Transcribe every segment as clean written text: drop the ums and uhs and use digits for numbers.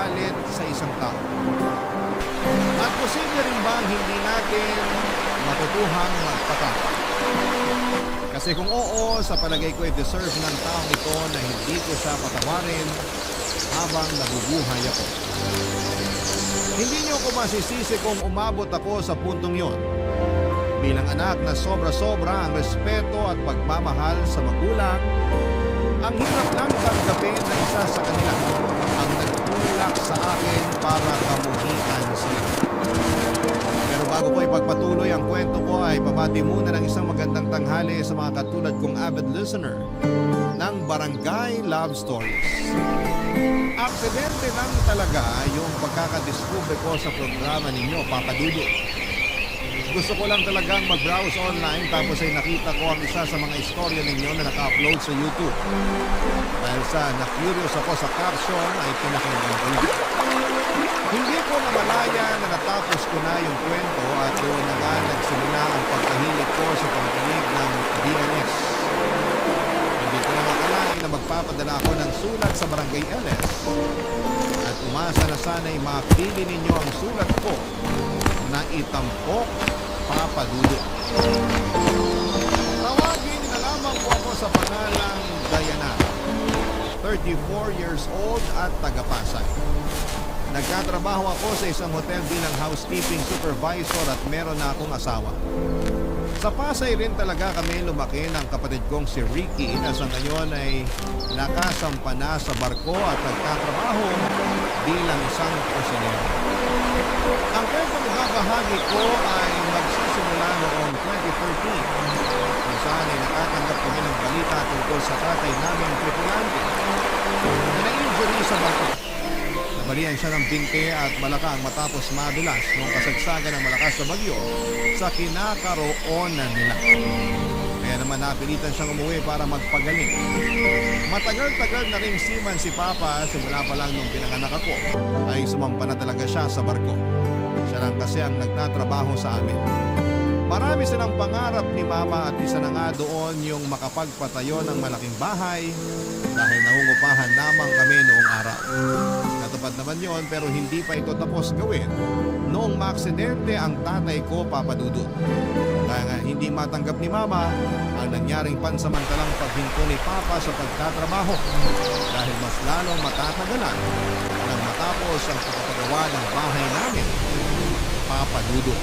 galit sa isang tao? At posible rin bang hindi natin matutuhang magpatawad? Kasi kung oo, sa palagay ko ay deserve ng taong ito na hindi ko siya patawarin habang nabubuhay ako. Hindi niyo ko masisisi kung umabot ako sa puntong yon. Bilang anak na sobra-sobra ang respeto at pagmamahal sa magulang, ang hirap lang tanggapin na isa sa kanila ang nagtulak sa akin para kamuhian sila. Pero bago ko ipagpatuloy ang kwento ko ay pabati muna ng isang magandang tanghali sa mga katulad kong avid listener ng Barangay Love Stories. Aksidente lang talaga yung pagkakadiscover ko sa programa ninyo, Papa Dudu. Gusto ko lang talagang mag-browse online tapos ay nakita ko ang isa sa mga istorya ninyo na naka-upload sa YouTube. Dahil sa na-curious ako sa caption ay pinakinggan ko lang. Hindi ko namalaya na natapos ko na yung kwento at doon na nga nagsimula ang pagkahilig ko sa pagkinig ng DNS. Hindi ko naman akalain na magpapadala ako ng sulat sa Barangay LS at umasa na sana'y makili ninyo ang sulat ko na itampok Papa Dudu. Tawagin na lamang po ako sa pangalang Diana, 34 years old at taga-Pasay. Nagkatrabaho ako sa isang hotel bilang housekeeping supervisor at meron na akong asawa. Sa Pasay rin talaga kami lumaki ng kapatid kong si Ricky na sa ngayon ay nakasampa na sa barko at nagtatrabaho bilang isang kusinero. Ang kwentong ibabahagi ko ay magsisimula noong 2013 kung saan ay nakatanggap kami ng balita tungkol sa tatay namin tripulante na na-injury sa barko. Nabalian siya ng binte at balakang matapos madulas noong kasagsagan ng malakas na bagyo sa kinakaroonan nila. Kaya naman napilitan siyang umuwi para magpagaling. Matagal-tagal na rin seaman si Papa, simula pa lang nung pinanganak ako ay sumampa na talaga siya sa barko. Siya lang kasi ang nagtatrabaho sa amin. Marami silang pangarap ni Mama at isa na nga doon yung makapagpatayo ng malaking bahay dahil nangungupahan lamang kami noong araw. Natupad naman yon pero hindi pa ito tapos gawin noong maaksidente ang tatay ko, Papa Dudut. Kaya nga hindi matanggap ni Mama ang nangyaring pansamantalang paghinto ni Papa sa pagtatrabaho dahil mas lalong matatagalan nang matapos ang pagpapagawa ng bahay namin, Papa Dudut.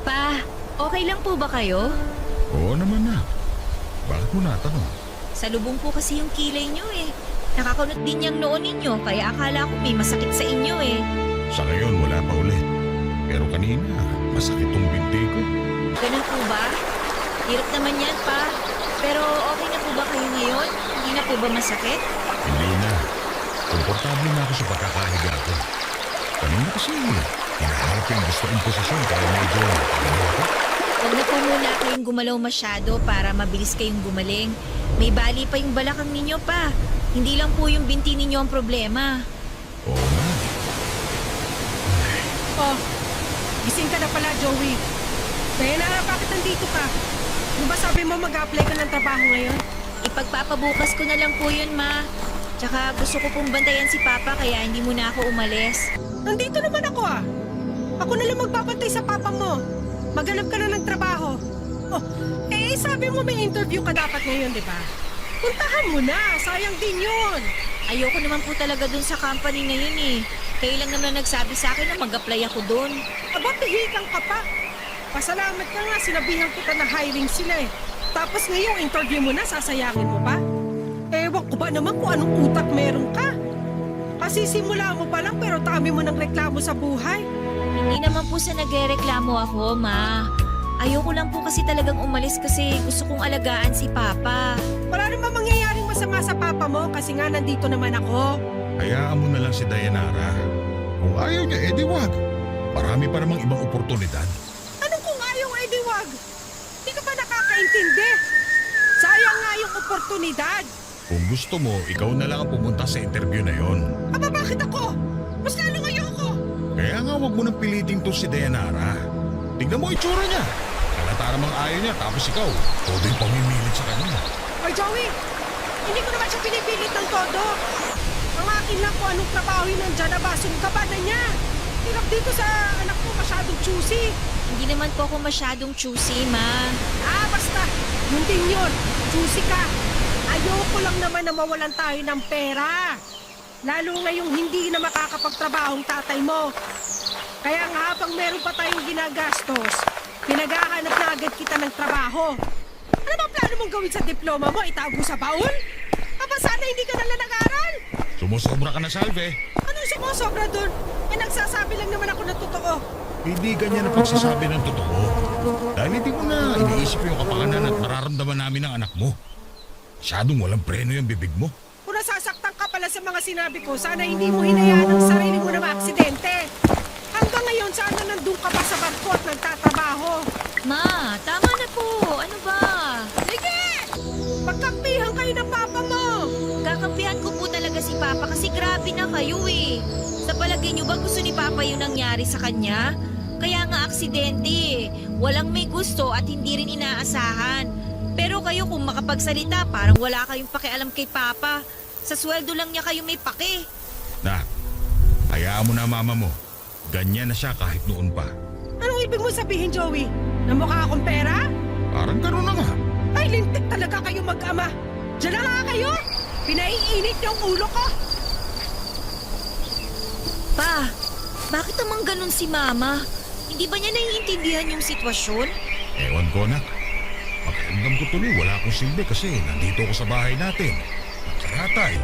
Pa, okay lang po ba kayo? Oo naman na. Bakit mo natanong? Salubong po kasi yung kilay nyo eh. Nakakunot din yung noon ninyo kaya akala ko may masakit sa inyo eh. Sa ngayon wala pa ulit. Pero kanina, masakit tong binti ko. Ganun po ba? Hirap naman yan pa. Pero okay na po ba kayo ngayon? Hindi na po ba masakit? Hindi na. Komportable na ako sa pagkakahiga ko. Kanina kasi, hinaharap yung gusto kong posisyon kaya medyo ako. Huwag na po muna kayong gumalaw masyado para mabilis kayong gumaling. May bali pa yung balakang ninyo pa. Hindi lang po yung binti ninyo ang problema. Oo nga. Oh, gising ka na pala, Joey. Kaya na, bakit nandito ka? Di ba sabi mo mag-apply ka ng trabaho ngayon? Ipagpapabukas ko na lang po yun, Ma. Tsaka gusto ko pong bantayan si Papa kaya hindi muna ako umalis. Nandito naman ako ah. Ako na lang magbabantay sa papa mo. Maghanap ka na ng trabaho. Oh, sabi mo may interview ka dapat ngayon, di ba? Puntahan mo na, sayang din yun. Ayoko naman po talaga dun sa company na yun eh. Kayo lang naman nagsabi sa akin na mag-apply ako dun. Aba, pihikang ka pa. Pasalamat ka nga, sinabihan kita na hiring sila eh. Tapos ngayong interview mo na, sasayangin mo pa? Ewan ko ba naman kung anong utak meron ka? Kasi simula mo pa lang pero dami mo ng reklamo sa buhay. Hindi naman po sa nagrereklamo ako, Ma. Ayoko lang po kasi talagang umalis kasi gusto kong alagaan si Papa. Wala naman mangyayaring masama sa papa mo kasi nga nandito naman ako. Hayaan mo na lang si Dayanara. Kung ayaw niya, edi wag. Marami pa namang ibang oportunidad. Anong kung ayaw, eh di wag? Di ka ba nakakaintindi? Sayang nga yung oportunidad. Kung gusto mo, ikaw na lang ang pumunta sa interview na yon. Aba, bakit ako? Mas lalo ayoko. Kaya nga wag mo nang piliting to si Dayanara. Tignan mo itsura niya. Halata namang ayaw niya, tapos ikaw, todo yung pamimilit sa kanya. Oy, Joey, hindi ko naman siya pinipilit ng todo. Ang akin lang kung anong trabaho yun nandyan na basong ka na niya. Hirap dito sa anak ko masyadong choosy. Hindi naman po ako masyadong choosy, Ma. Basta, yun din yun. Choosy ka. Ayoko lang naman na mawalan tayo ng pera. Lalo ngayong hindi na makakapagtrabaho ang tatay mo. Kaya nga habang meron pa tayong ginagastos, pinaghahanap na agad kita ng trabaho. Ano ba plano mong gawin sa diploma mo? Itago sa baon? Aba sana hindi ka nalang nag-aral. Sumusobra ka na, Salve. Anong sumusobra dun? Nagsasabi lang naman ako ng totoo. Hindi ganyan ang pagsasabi ng totoo. Dahil hindi mo na iniisip yung kapakanan at nararamdaman namin ng anak mo. Masyadong walang preno yung bibig mo. Kung nasasaktan ka pala sa mga sinabi ko, sana hindi mo hinayaan ang sarili mo na maaksidente. Hanggang ngayon, sana nandun ka pa sa barko at nagtatrabaho. Ma, tama na po. Ano ba? Sige! Magkampihan kayo ng papa mo! Kakampihan ko po talaga si Papa kasi grabe na kayo eh. Sa palagay niyo ba gusto ni Papa yung nangyari sa kanya? Kaya nga aksidente eh. Walang may gusto at hindi rin inaasahan. Pero kayo kung makapagsalita, parang wala kayong pakialam kay Papa. Sa sweldo lang niya kayo may paki. Nak, hayaan mo na mama mo. Ganyan na siya kahit noon pa. Anong ibig mo sabihin, Joey? Na mukha akong pera? Parang gano'n na nga. Ay, lintik talaga kayo mag-ama. Diyan na nga kayo! Pinaiinit yung ulo ko! Pa, bakit naman ganun si Mama? Hindi ba niya naiintindihan yung sitwasyon? Ewan ko, nak. Pakiramdam ko tuloy, wala akong silbi kasi nandito ako sa bahay natin. Karatay,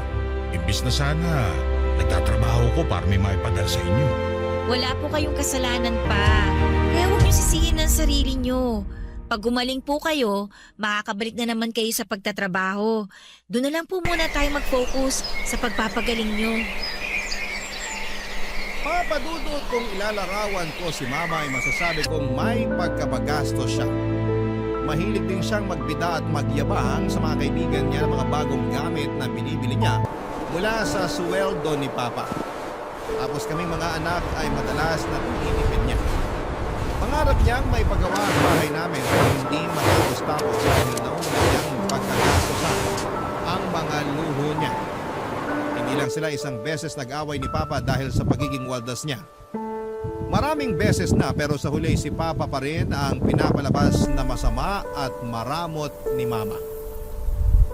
imbis na sana nagtatrabaho ko para may maipadala sa inyo. Wala po kayong kasalanan pa. Kaya huwag niyo sisihin ang sarili niyo. Pag gumaling po kayo, makakabalik na naman kayo sa pagtatrabaho. Doon na lang po muna tayo mag-focus sa pagpapagaling niyo. Papadudod kung ilalarawan ko si Mama ay masasabi kong may pagkabagastos siya. Mahilig din siyang magbida at magyabang sa mga kaibigan niya ng mga bagong gamit na binibili niya mula sa sweldo ni Papa. Tapos kaming mga anak ay madalas na pinipid niya. Pangarap niyang may pagawa ang bahay namin pero hindi matapos-tapos dahil nauna niyang pagkagastosan ang mga luho niya. Hindi lang sila isang beses nag-away ni Papa dahil sa pagiging waldas niya. Maraming beses na pero sa huli si Papa pa rin ang pinapalabas na masama at maramot ni Mama.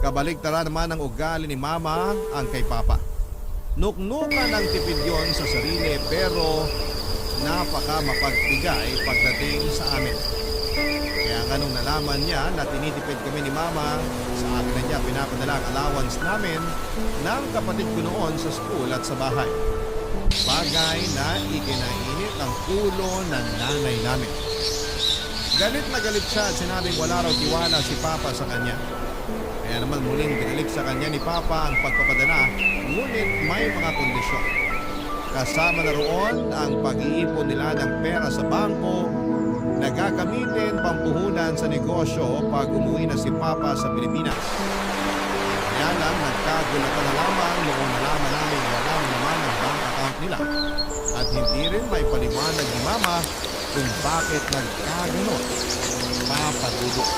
Kabaligtaran naman ang ugali ni Mama ang kay Papa. Nuknukan ng tipid yon sa sarili pero napaka mapagbigay pagdating sa amin. Kaya nga nung nalaman niya na tinitipid kami ni Mama, sa akin na niya pinapadala ang allowance namin ng kapatid ko noon sa school at sa bahay. Bagay na ikinainit ang ulo ng nanay namin. Galit na galit siya at sinabing wala raw tiwala si Papa sa kanya. Kaya naman muling binalik sa kanya ni Papa ang pagpapadala, ngunit may mga kondisyon. Kasama na roon ang pag-iipon nila ng pera sa bangko na gagamitin pampuhunan sa negosyo pag umuwi na si Papa sa Pilipinas. Kaya lang nagkagulatan na lamang noong nalaman namin walang naman ang bank account nila at hindi rin may paliwanag ni Mama kung bakit nagkaganon. Papadudok.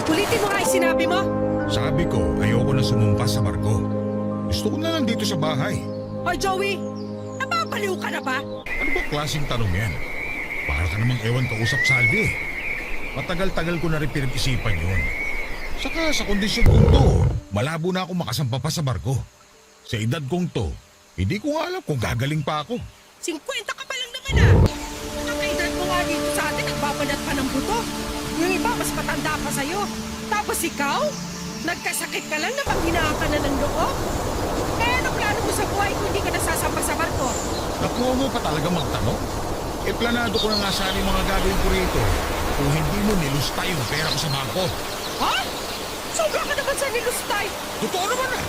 Ulitin mo nga yung sinabi mo. Sabi ko, ayoko na sumumpa sa barko. Gusto ko na lang dito sa bahay. Hoy, Joey, nababaliw ka na ba? Ano ba klaseng tanong yan? Para ka namang ewan kausap, Salvi. Matagal-tagal ko na rin pinag-isipan yun. Saka sa kondisyon kong to, malabo na ako makasampa pa sa barko. Sa edad kong to, hindi ko nga alam kung gagaling pa ako. 50 ka pa lang naman Ang kaedad mo nga dito sa atin, nagbabanat pa ng buto. Yung iba, mas matanda pa sa'yo. Tapos ikaw, nagkasakit ka lang na manghina ka na ng loob. Eh, ano plano mo Ngungo pa talaga magtanong? E planado ko na nga sana yung mga gagawin ko rito kung hindi mo nilusta yung pera ko sa bangko. Ha? Sobra ka naman sa nilustay. Totoo naman na.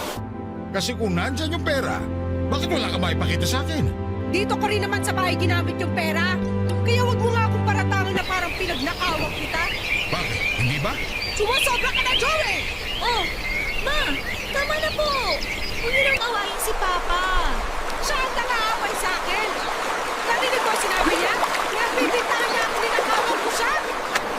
Kasi kung nandyan yung pera, bakit wala ka maipakita sa akin? Dito ko rin naman sa bahay ginamit yung pera. Kaya wag mo nga akong paratangan na parang pinagnakawak kita. Bakit? Hindi ba? Sumasobra ka na, Joey! Oh, Ma, tama na po. Huwag niyo nang awayin si Papa. Siya ang nang-aaway sa akin. Narinig mo sinabi niya? Nagbibintahan niya ako, ninakawak ko siya.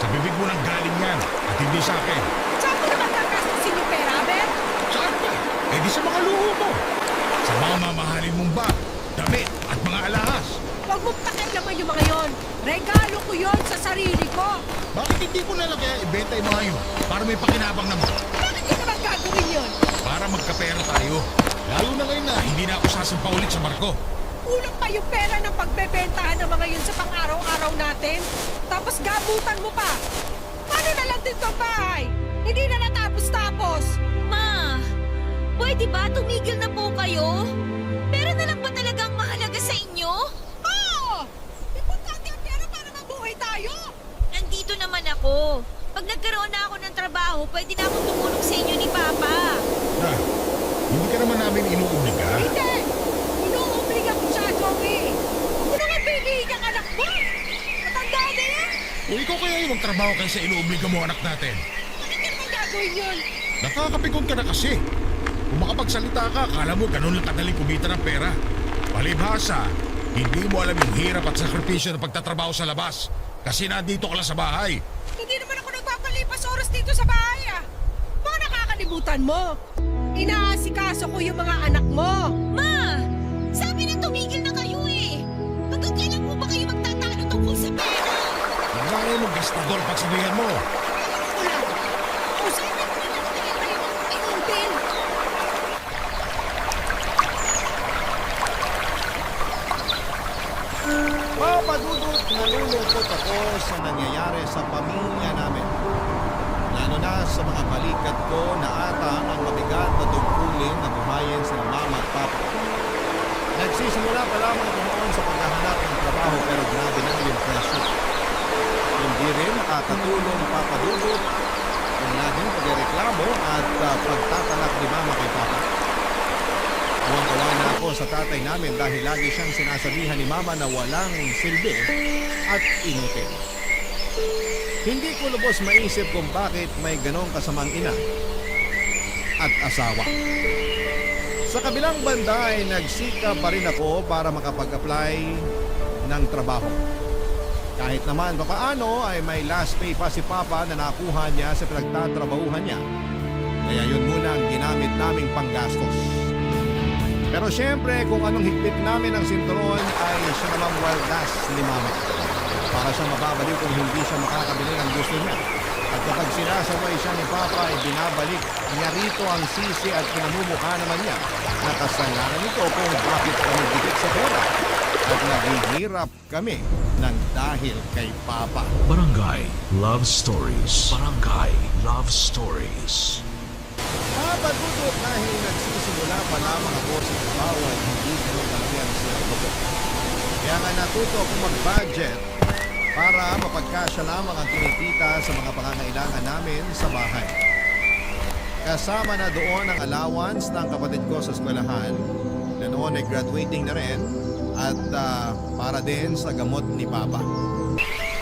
Sa bibig mo nang galing yan at hindi sa akin. Saan ko naman gagastusin yung pera, Ben? Saan pa? Eh di sa mga luho mo. Sa mga mamahalin mong bag, damit at mga alahas. Huwag mong pakialaman yung mga yon. Regalo ko yon sa sarili ko. Bakit hindi ko na lang kaya ibenta yung mga yun para may pakinabang naman? Bakit ko naman gagawin yon? Para magkapera tayo. Lalo na ngayon na hindi na ako sasampa ulit sa barko. Kulang pa yung pera ng pagbebentahan ng mga yun sa pang-araw-araw natin. Tapos gabutan mo pa. Paano na lang din tong bahay? Hindi na natapos-tapos. Ma, pwede ba tumigil na po kayo? Pera na lang ba talagang mahalaga sa inyo? Oo! Importante ang pera para mabuhay tayo. Nandito naman ako. Pag nagkaroon na ako ng trabaho, pwede na akong tumulong sa inyo ni Papa. Na, hindi ka naman namin inuubliga. Hindi! Inuubliga ko siya, Joey. Huwag mo naman piliin ang anak mo. Matanda na yan. Kung ikaw kaya yung magtrabaho kayo sa inuubliga mo anak natin. Bakit ka naman gagawin yun? Nakakapikon ka na kasi. Kung makapagsalita ka, akala mo ganun lang kadaling kumita ng pera. Palibhasa, hindi mo alam yung hirap at sakripisyo ng pagtatrabaho sa labas. Kasi nandito ka lang sa bahay. Hindi naman ako nagpapalipas oras dito sa bahay, ah. Baka nakakalimutan mo. Inaasikaso ko yung mga anak mo. Ma, sabi na tumigil na kayo eh. Hanggang kailan po ba kayo magtatalo tungkol sa pera? Huwag na kayo mag-gastador pagsabihan mo. Wala. Usapin mo na lang tayo ay hotel. Papadudot, nalulungkot ako sa nangyayari sa pamilya namin. Lalo na sa mga balikat ko na ata ang mabigat na tungkulin na buhayin sa mama at papa. Nagsisimula pa lamang ako noon sa paghahanap ng trabaho pero grabe na yung pressure. Hindi rin katulong papadudot ng laging pagreklamo at pagtatalak ni mama kay papa. Awang-awa na ako sa tatay namin dahil lagi siyang sinasabihan ni mama na walang silbi at inutil. Hindi ko lubos maisip kung bakit may ganong kasamang ina at asawa. Sa kabilang banda ay nagsika pa rin ako para makapag-apply ng trabaho. Kahit naman papaano ay may last pay pa si Papa na nakuha niya sa pinagtatrabahuhan niya. Kaya yun muna ang ginamit naming panggastos. Pero syempre, kung anong higpit namin ang sinturon ay siya namang waldas ni Mama. Para siya mababalik kung hindi siya makakabili ng gusto niya. At kapag sinasaway siya ni Papa ay binabalik niya rito ang sisi at pinamumukha naman niya na kasalanan nito kung bakit kami dikit sa pera. At naghihirap kami ng dahil kay Papa. Barangay Love Stories. Barangay Love Stories. Papadudot dahil nagsisimula pa lamang ako sa trabaho at hindi ganun kalaki ang sweldo ko. Kaya nga natuto akong mag-budget para mapagkasya lamang ang kinikita sa mga pangangailangan namin sa bahay. Kasama na doon ang allowance ng kapatid ko sa eskwelahan na noon ay graduating na rin at para din sa gamot ni Papa.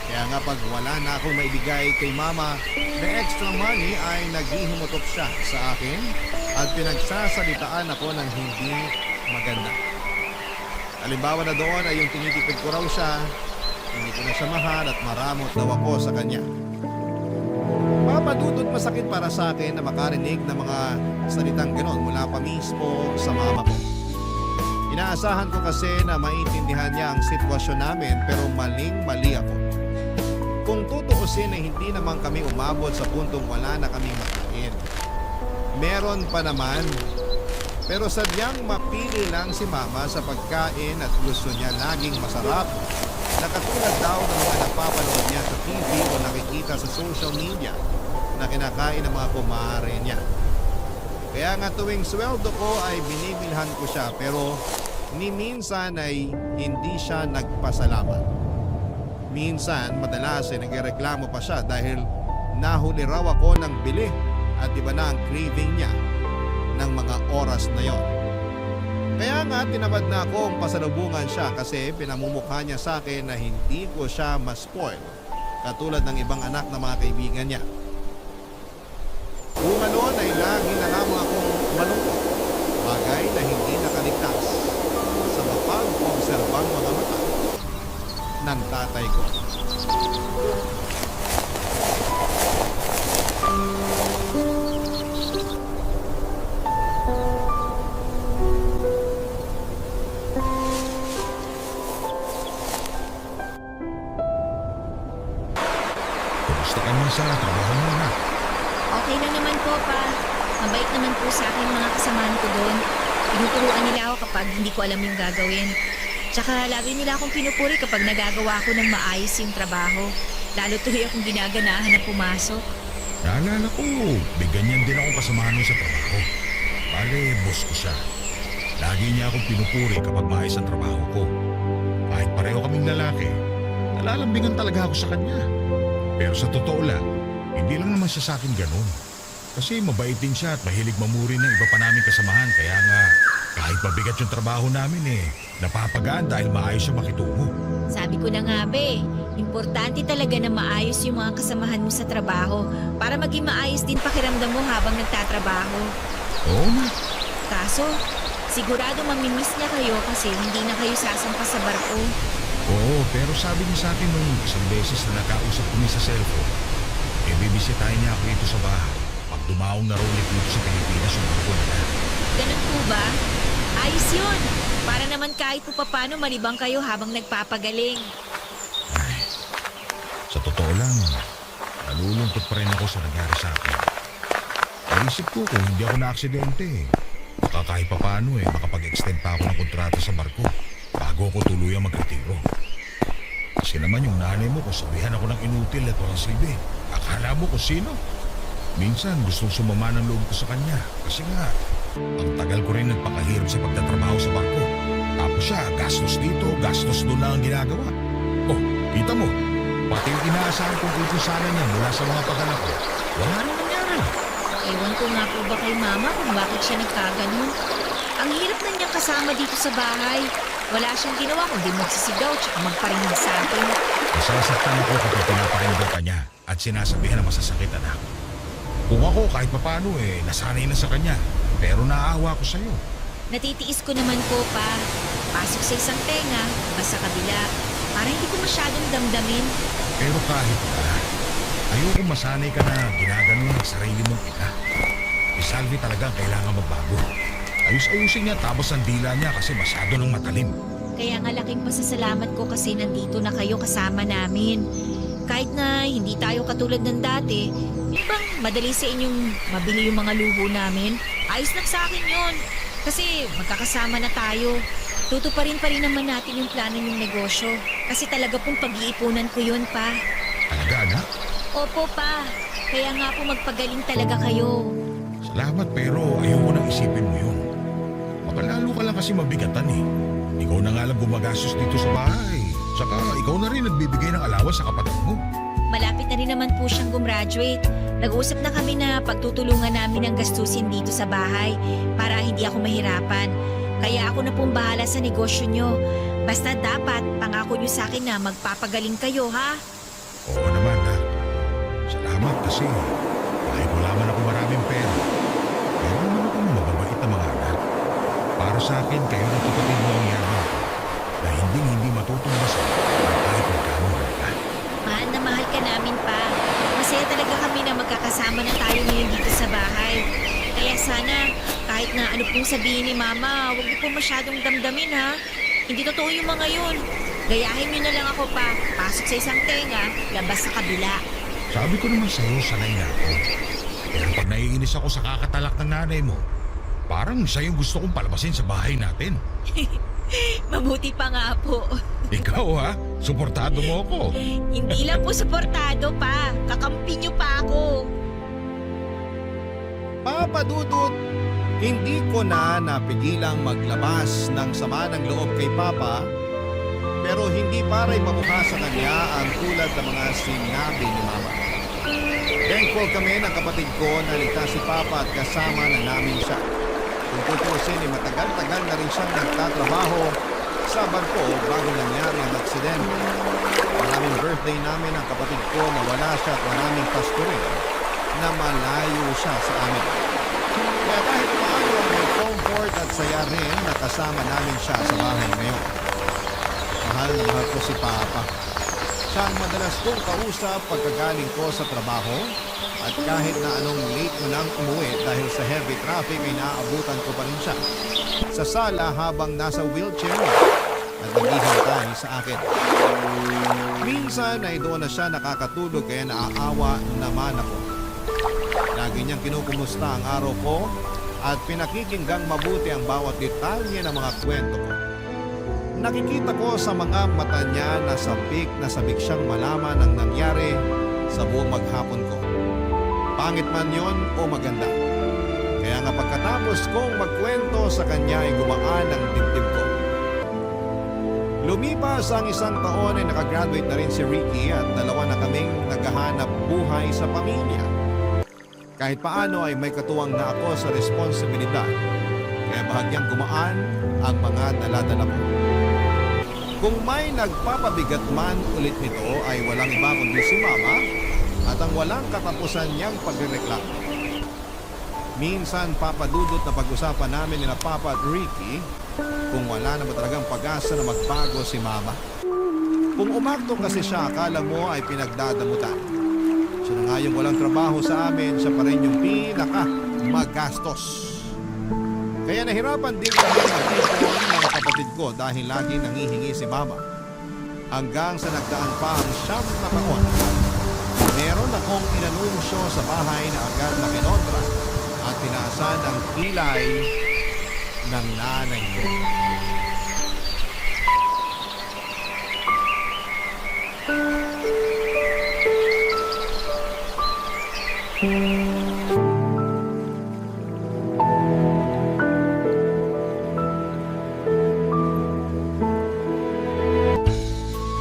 Kaya nga pag wala na akong maibigay kay Mama na extra money ay naghihimutok siya sa akin at pinagsasalitaan ako ng hindi maganda. Halimbawa na doon ay yung tinitipid ko raw siya, hindi ko na siya mahal at maramot daw ako sa kanya. Papadudot masakit para sa akin na makarinig ng mga salitang ganon mula pa mismo sa mama ko. Inaasahan ko kasi na maintindihan niya ang sitwasyon namin pero maling-mali ako. Kung tutuusin ay hindi naman kami umabot sa puntong wala na kaming makain. Meron pa naman, pero sadyang mapili lang si Mama sa pagkain at gusto niya laging masarap na katulad daw ng mga napapanood niya sa TV o nakikita sa social media na kinakain ng mga kumare niya. Kaya nga tuwing sweldo ko ay binibilhan ko siya pero ni minsan ay hindi siya nagpasalamat. Minsan, madalas ay nagreklamo pa siya dahil nahuli raw ako ng bili at iba na ang craving niya ng mga oras na yon. Kaya nga tinamad na akong pasalubungan siya kasi pinamumukha niya sa akin na hindi ko siya ma-spoil katulad ng ibang anak ng mga kaibigan niya. Kung ano ay lagi na lamang akong malungkot, bagay na hindi nakaligtas sa mapag-obserbang mga mata ng tatay ko. Kumusta ka naman sa trabaho mo na? Okay na naman po, pa. Mabait naman po sa akin yung mga kasamahan ko doon. Tinuturuan nila ako kapag hindi ko alam yung gagawin. Tsaka lagi nila akong pinupuri kapag nagagawa ko ng maayos yung trabaho. Lalo tuloy akong ginaganahan na pumasok. Naalala ko, may ganyan din akong kasamahan mo sa trabaho. Bale, boss ko siya. Lagi niya akong pinupuri kapag maayos ang trabaho ko. Kahit pareho kaming lalaki, nalalambingan talaga ako sa kanya. Pero sa totoo lang, hindi lang naman siya sa akin ganun. Kasi mabait din siya at mahilig mamuri ng iba pa namin kasamahan. Kaya nga, kahit mabigat yung trabaho namin napapagaan dahil maayos siya makitungo. Sabi ko na nga, be, importante talaga na maayos yung mga kasamahan mo sa trabaho para maging maayos din pakiramdam mo habang nagtatrabaho. Oo na. Kaso, sigurado mamimiss niya kayo kasi hindi na kayo sasampa sa barko. Oo, pero sabi niya sa akin nung isang beses na nakausap kami sa cellphone, bibisitahin niya ako dito sa bahay. Pag dumaong na raw ulit dito sa Pilipinas yung barko nila. Ganun po ba? Ayos yun. Para naman kahit po papano malibang kayo habang nagpapagaling. Ay, sa totoo lang, nalulungkot pa rin ako sa nangyari sa akin. Naisip ko kung hindi ako na-aksidente, baka kahit papano makapag-extend pa ako ng kontrata sa barko bago ako tuluyang magretiro. Kasi naman yung nanay mo kung sabihan ako ng inutil at walang silbi, akala mo kung sino? Minsan gustong sumama ng loob ko sa kanya kasi nga, ang tagal ko rin nagpakahirap sa pagtatrabaho sa barko. Tapos siya, gastos dito, gastos doon lang ang ginagawa. Oh, kita mo, pati yung inaasahan kong utusanan niya mula sa mga pag-anak ko, wala nang nangyari. Ewan ko nga po ba kay mama kung bakit siya nagkaganon. Ang hirap na niyang kasama dito sa bahay. Wala siyang ginawa kundi magsisigaw tsaka magparinig sa akin. Nasasaktan ako kapag pinapakinggan ka niya at sinasabihan na masasakit anak. Kung ako kahit papano nasanay na sa kanya, pero naaawa ko sa'yo. Natitiis ko naman po, pa. Pasok sa isang tenga, basta kabila. Para hindi ko masyadong damdamin. Pero kahit pa, ayoko masanay ka na ginaganon ng sarili mong ina. Si Salvi talaga kailangan magbago. Ayus-ayusin niya tapos ang dila niya kasi masyado nang matalim. Kaya nga laking pasasalamat ko kasi nandito na kayo kasama namin. Kahit na hindi tayo katulad ng dati, di bang madali sa inyong mabili yung mga luho namin? Ayos lang sa akin yun. Kasi magkakasama na tayo. Tutuparin pa rin naman natin yung plano ng negosyo. Kasi talaga pong pag-iipunan ko yun, pa. Talaga, anak? Opo, pa. Kaya nga po magpagaling talaga kayo. Salamat pero ayoko nang isipin mo yun. Baka lalo ka lang kasi mabigatan Ikaw na nga lang gumagastos dito sa bahay. Saka ikaw na rin nagbibigay ng alawas sa kapatid mo. Malapit na rin naman po siyang gumraduate. Nag-uusap na kami na pagtutulungan namin ang gastusin dito sa bahay para hindi ako mahirapan. Kaya ako na pong bahala sa negosyo nyo. Basta dapat pangako nyo sa akin na magpapagaling kayo, ha? Oo naman, ha. Salamat kasi kahit wala man ako maraming pera, pero naman ako mababait na mga anak. Para sa akin, kayo na kapatid mo ang yaman ko na hindi matutumbasan kahit magkano ka. Mahal na mahal ka namin, pa. Masaya talaga kami na magkakasama na tayo ngayon dito sa bahay. Kaya sana, kahit na ano pong sabihin ni Mama, huwag niyo po masyadong damdamin, ha? Hindi totoo yung mga yun. Gayahin niyo na lang ako, pa. Pasok sa isang tenga, labas sa kabila. Sabi ko naman sa'yo, sanay na ako. Pero pag naiinis ako sa kakatalak ng nanay mo, parang siya yung gusto kong palabasin sa bahay natin. Mabuti pa nga po. Ikaw ha, suportado mo ako. Hindi lang po suportado, pa. Kakampi niyo pa ako. Papa Dudut, Hindi ko na napigilang maglabas ng sama ng loob kay Papa, pero hindi para ipamukha sa kanya ang tulad ng mga sinabi ni Mama. Thankful kami ng kapatid ko na ligtas si Papa at kasama na namin siya. Kung tutusin, matagal-tagal na rin siyang nagtatrabaho sa barko bago nangyari ang aksidente. Maraming birthday namin ang kapatid ko na wala siya at maraming Pasko rin na malayo siya sa amin. Kaya kahit paano may comfort at saya rin na kasama namin siya sa bahay ngayon. Mahal na mahal ko si Papa. Siya ang madalas kong kausap pagkagaling ko sa trabaho at kahit na anong late ko nang umuwi dahil sa heavy traffic ay naaabutan ko pa rin siya sa sala habang nasa wheelchair at naghihintay sa akin. Minsan ay doon na siya nakakatulog kaya naaawa naman ako. Lagi niyang kinukumusta ang araw ko at pinakikinggang mabuti ang bawat detalye ng mga kwento ko. Nakikita ko sa mga mata niya na sabik siyang malaman ang nangyari sa buong maghapon ko. Pangit man yon o maganda. Kaya nga pagkatapos kong magkwento sa kanya ay gumaan ang dibdib ko. Lumipas ang 1 taon ay nakagraduate na rin si Ricky at 2 na kaming naghahanap buhay sa pamilya. Kahit paano ay may katuwang na ako sa responsibilidad. Kaya bahagyang gumaan ang mga daladala ko. Kung may nagpapabigat man ulit nito ay walang iba kundi si Mama at ang walang katapusan niyang pagrereklamo. Minsan papadudot na pag-usapan namin nila Papa at Ricky kung wala na ba talagang pag-asa na magbago si Mama. Kung umakto kasi siya, akala mo ay pinagdadamutan. Siya na nga yung walang trabaho sa amin, siya pa rin yung pinaka-magastos. Kaya nahirapan din kami mag-ipon ng kapatid ko dahil lagi nangihingi si Mama. Hanggang sa nagdaan pa ang 9 na taon, meron akong inanunsyo sa bahay na agad na kinontra at tinaasan ang kilay ng nanay ko.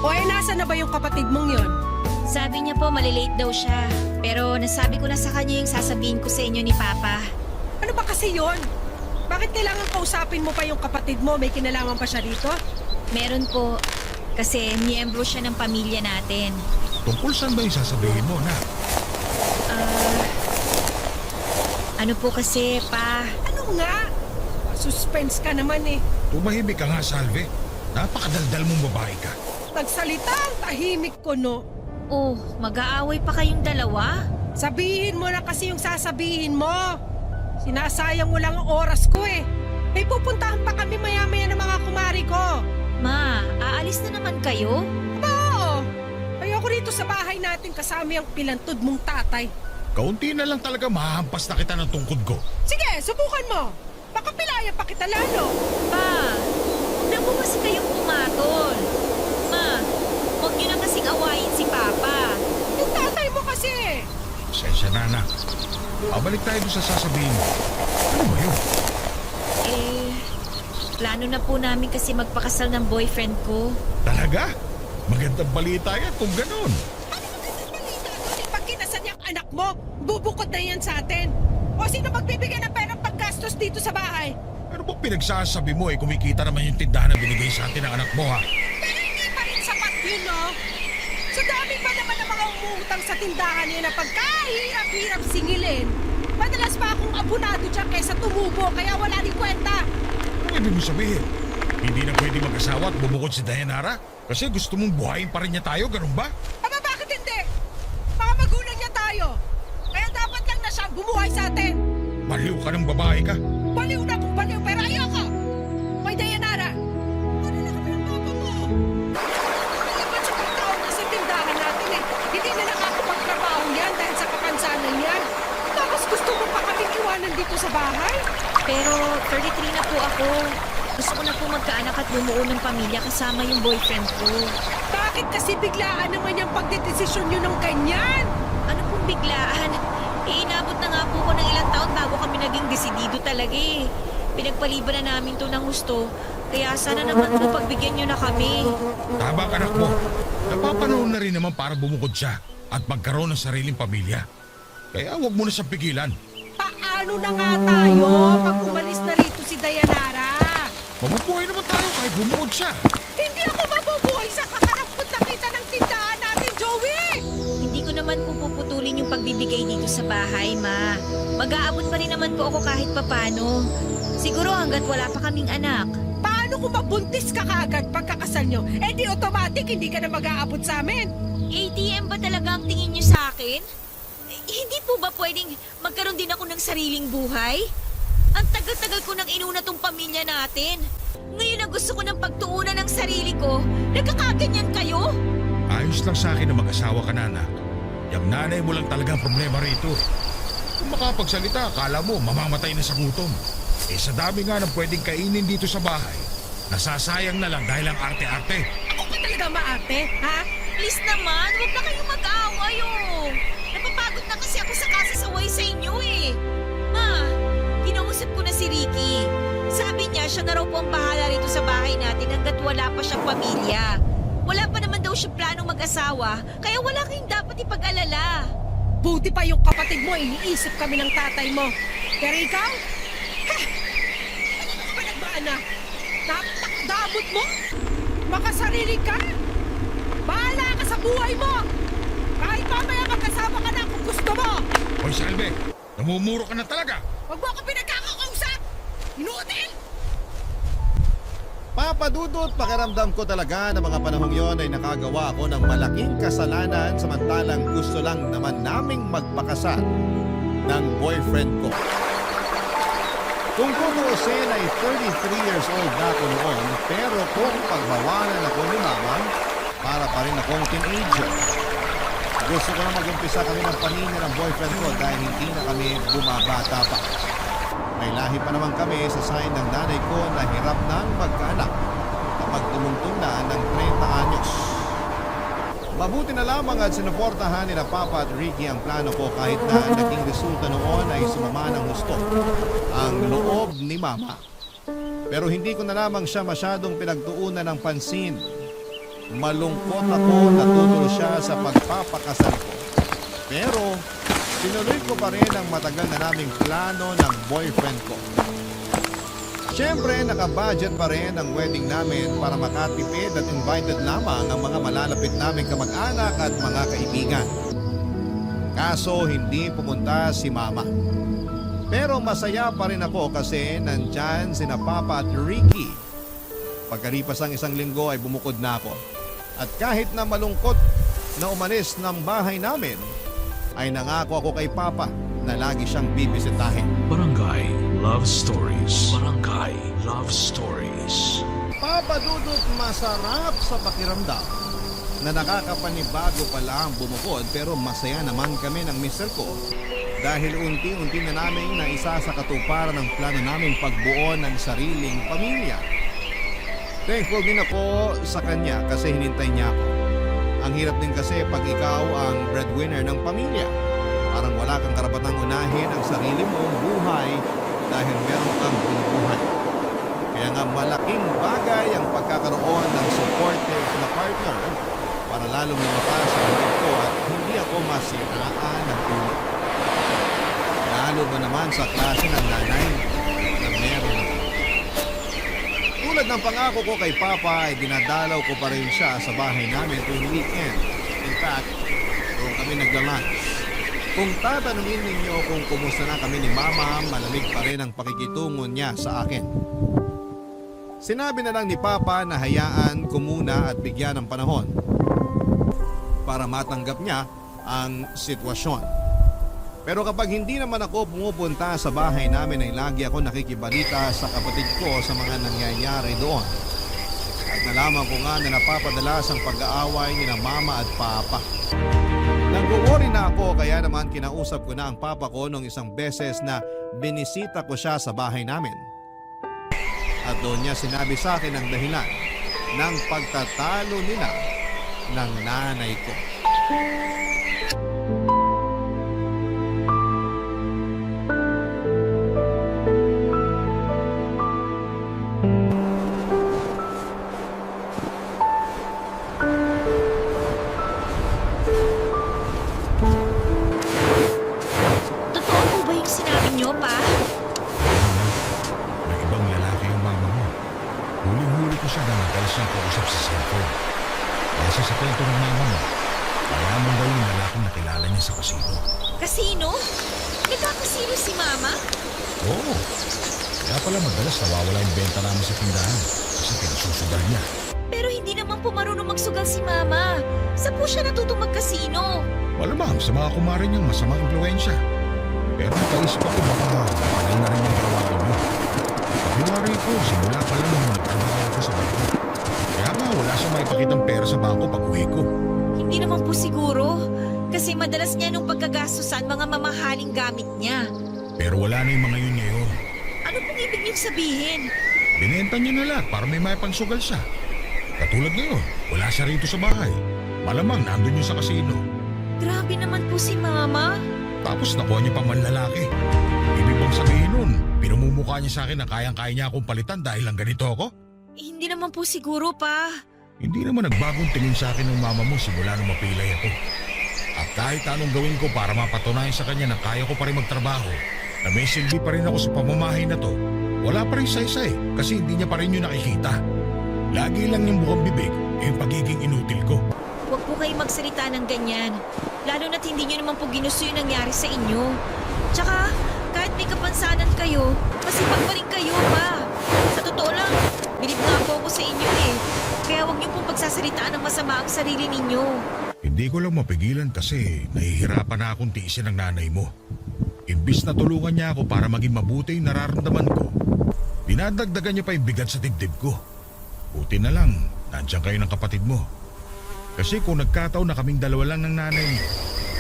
O nasa na ba yung kapatid mong yon? Sabi niya po malilate daw siya. Pero nasabi ko na sa kanya yung sasabihin ko sa inyo ni Papa. Ano ba kasi yon? Bakit kailangan kausapin mo pa yung kapatid mo? May kinalaman pa siya rito? Meron po. Kasi miyembro siya ng pamilya natin. Tungkol saan ba yung sasabihin mo, na? Ano po kasi, Pa? Ano nga? Suspense ka naman eh. Tumahimik ka nga, Salve. Napakadaldal mong babae ka. Nagsalita ang tahimik ko, no? Oh, mag-aaway pa kayong dalawa? Sabihin mo na kasi yung sasabihin mo. Sinasayang mo lang ang oras ko eh. May pupuntahan pa kami maya-maya ng mga kumari ko. Ma, aalis na naman kayo? Oo. Ayoko rito sa bahay natin kasama yung pilantod mong tatay. Kaunti na lang talaga mahampas na kita ng tungkod ko. Sige, subukan mo. Baka pilaya pa kita lalo. Pa, huwag na po kasi kayong pumatol. Ma, huwag niyo na kasing awayin si Papa. Yung tatay mo kasi. Pasensya na, anak. Pabalik tayo doon sa sasabihin mo. Ano ba yun? Plano na po namin kasi magpakasal ng boyfriend ko. Talaga? Magandang balita yan kung ganun. Ano magandang balita doon? Pag kinasal niyang anak mo, bubukod na yan sa atin. O sino magbibigay ng perang paggastos dito sa bahay? Ano bang pinagsasabi mo eh? Kumikita naman yung tindahan na binigay sa atin ng anak mo, ha? Pero hindi pa rin sapat yun, no? Sa dami pa naman ng mga umuutang sa tindahan niya na pagkahirap-hirap singilin. Madalas pa akong abunado dyan kaysa tumubo, kaya wala rin kwenta. Ano ibig mo sabihin? Hindi na pwede mag-asawa at bumukod si Dayanara? Kasi gusto mong buhayin pa rin niya tayo, ganun ba? Aba, bakit hindi? Mga magulang niya tayo. Kaya dapat lang na siya bumuhay sa atin. Baliw ka ng babae ka. Baliw na kung baliw, pero ayoko! Hoy, Dayanara! Ano na kami ng papa mo? Maliban sa pagtaon na sa tindahan natin eh. Hindi na nakakapagtrabaho yan dahil sa kapansanan yan. Tapos gusto mo pa kaming iwanan dito sa bahay? Pero 33 na po ako. Gusto ko na po magkaanak at bumuo ng pamilya kasama yung boyfriend ko. Bakit kasi biglaan naman yung pagdedesisyon nyo ng ganyan? Ano pong biglaan? Inabot na nga po ko ng ilang taon bago kami kami naging desidido talaga eh. Pinagpaliban na namin to ng gusto. Kaya sana naman po pagbigyan nyo na kami. Tama ka, anak mo. Napapanahon na rin naman para bumukod siya at magkaroon ng sariling pamilya. Kaya huwag mo na siyang pigilan. Paano na nga tayo pag umalis na rito si Dayanara? Mabubuhay naman tayo kahit bumukod siya. Hindi ako mabubuhay sa kakarampot na kita ng tindahan natin, Joey! Hindi ko naman po puputulin yung pagbibigay dito sa bahay, Ma. Mag-aabot pa rin naman po ako kahit papano. Siguro hanggat wala pa kaming anak. Paano kung mabuntis ka kaagad pagkakasal nyo? Eh di automatic hindi ka na mag-aabot sa amin. ATM ba talaga ang tingin niyo sa akin? Hindi po ba pwedeng magkaroon din ako ng sariling buhay? Ang tagal-tagal ko nang inuna tong pamilya natin. Ngayon na gusto ko ng pagtuunan ng sarili ko, nagkakaganyan kayo? Ayos lang sa akin na mag-asawa ka na, anak. Yung nanay mo lang talaga ang problema rito. Kung makapagsalita, akala mo mamamatay na sa gutom. Eh sa dami nga ng pwedeng kainin dito sa bahay, nasasayang na lang dahil ang arte-arte. Ako ka talaga maarte, ha? Please naman, huwag na kayong mag-aaway oh. Napapagod na kasi ako sa kasasaway sa inyo eh. Ma, kinausap ko na si Ricky. Sabi niya siya na raw po ang bahala rito sa bahay natin hanggat wala pa siyang pamilya. Wala pa naman daw siya planong mag-asawa, kaya wala kayong dapat ipag-alala. Buti pa yung kapatid mo, iniisip kami ng tatay mo. Pero ikaw? Ha? Ano ka ba nagbaana? Napakdamot mo? Makasarili ka? Bahala ka sa buhay mo! Kahit mamaya magkasama ka na kung gusto mo! Hoy Salve, namumuro ka na talaga. Huwag mo ako pinagkakausap! Inuutin! Papadudot, pakiramdam ko talaga na mga panahong yon ay nakagawa ako ng malaking kasalanan samantalang gusto lang naman naming magpakasal ng boyfriend ko. Kung tutuusin ay 33 years old na ako noon pero kung pagbawanan ako ni Mama, para pa rin akong teenager. Gusto ko na mag-umpisa kami ng pamilya ng boyfriend ko dahil hindi na kami bumabata pa. May lahi pa naman kami sa sign ng nanay ko na hirap nang magkaanak kapag tumungtong na ng 30 anyos. Mabuti na lamang at sinuportahan ni na Papa at Ricky ang plano ko kahit na naging resulta noon ay sumama ng gusto ang loob ni Mama. Pero hindi ko na lamang siya masyadong pinagtuunan ng pansin. Malungkot ako na tutol siya sa pagpapakasal ko. Pero tinuloy ko pa rin ang matagal na naming plano ng boyfriend ko. Siyempre, nakabudget pa rin ang wedding namin para makatipid at invited lamang ang mga malalapit naming kamag-anak at mga kaibigan. Kaso hindi pumunta si Mama. Pero masaya pa rin ako kasi nandyan sina Papa at Ricky. Pagkalipas ang isang linggo ay bumukod na ako. At kahit na malungkot na umalis ng bahay namin, ay nangako ako kay Papa na lagi siyang bibisitahin. Barangay Love Stories. Barangay Love Stories. Papa Dudut, masarap sa pakiramdam na nakakapanibago pa lang bumukod pero masaya naman kami ng mister ko dahil unti-unti na namin naisa sa katuparan ng plano namin pagbuo ng sariling pamilya. Thankful din ako sa kanya kasi hinintay niya ako. Ang hirap din kasi pag ikaw ang breadwinner ng pamilya. Parang wala kang karapatang unahin ang sarili mong buhay dahil meron kang buhay. Kaya nga malaking bagay ang pagkakaroon ng supportive na partner para lalong lumakas ang loob ko at hindi ako masiraan ng ulo. Lalo ba naman sa klase ng nanay na meron ako. Tulad ng pangako ko kay Papa ay dinadalaw ko pa rin siya sa bahay namin tuwing weekend. In fact, doon kami nagla-lunch. Kung tatanungin ninyo kung kumusta na kami ni Mama, malamig pa rin ang pakikitungo niya sa akin. Sinabi na lang ni Papa na hayaan ko muna at bigyan ng panahon para matanggap niya ang sitwasyon. Pero kapag hindi naman ako pumupunta sa bahay namin ay lagi ako nakikibalita sa kapatid ko sa mga nangyayari doon. At nalaman ko nga na napapadalas ang pag-aaway ni na Mama at Papa. Nag-worry na ako kaya naman kinausap ko na ang Papa ko nung isang beses na binisita ko siya sa bahay namin. At doon niya sinabi sa akin ang dahilan ng pagtatalo nila ng nanay ko. Totoo po ba yung sinabi niyo, pa? May ibang lalaki yung mama mo. Huling-huli ko siya na madalas niyang kausap sa cellphone. Kasi sa kwento ng mama mo, mayaman daw yung lalaking nakilala niya sa kasino. Kasino? Nagkakasino si Mama? Oo. Kaya pala madalas nawawala yung benta namin sa tindahan kasi pinasusugal niya. Pero hindi naman po marunong magsugal si Mama. Saan po siya natutong magkasino? Malamang sa mga kumare niyang masamang impluensya. Pero nakaisip ako baka panay na rin yung gawain niyo. Paghiwari ko, simula pa lang nung nagtrabaho ako sa bangko. Kaya nga wala siyang maipakitang pera sa bangko pag uwi ko. Hindi naman po siguro. Kasi madalas niya nung pagkagastusan mga mamahaling gamit niya. Pero wala na yung mga yun ngayon. Ano pong ibig niyong sabihin? Binenta niya na lahat para may maipangsugal siya. Katulad ngayon, wala siya rito sa bahay. Malamang nandun yun sa kasino. Grabe naman po si Mama. Tapos nakuha niya pang manlalaki. Ibig bang sabihin nun, pinumumukha niya sa akin na kayang-kaya niya akong palitan dahil lang ganito ako? Hindi naman po siguro, pa. Hindi naman nagbagong tingin sa akin ng mama mo simula nung mapilay ako. At kahit anong gawin ko para mapatunayan sa kanya na kaya ko pa rin magtrabaho, na may silbi pa rin ako sa pamamahay na to, wala pa rin saysay kasi hindi niya pa rin yun nakikita. Lagi lang yung bukang bibig yung pagiging inutil ko. Huwag po kayo magsalita ng ganyan. Lalo na't hindi niyo naman po ginusto yung nangyari sa inyo. Tsaka, kahit may kapansanan kayo, masipag pa rin kayo, pa. Sa totoo lang, bilib nga po ako sa inyo eh. Kaya huwag niyo pong pagsasalitaan ng masama ang sarili ninyo. Hindi ko lang mapigilan kasi nahihirapan na akong tiisin ng nanay mo. Imbis na tulungan niya ako para maging mabuti yung nararamdaman ko, dinadagdagan niya pa yung bigat sa dibdib ko. Buti na lang, nandiyan kayo ng kapatid mo. Kasi kung nagkataon na kaming dalawa lang ng nanay mo,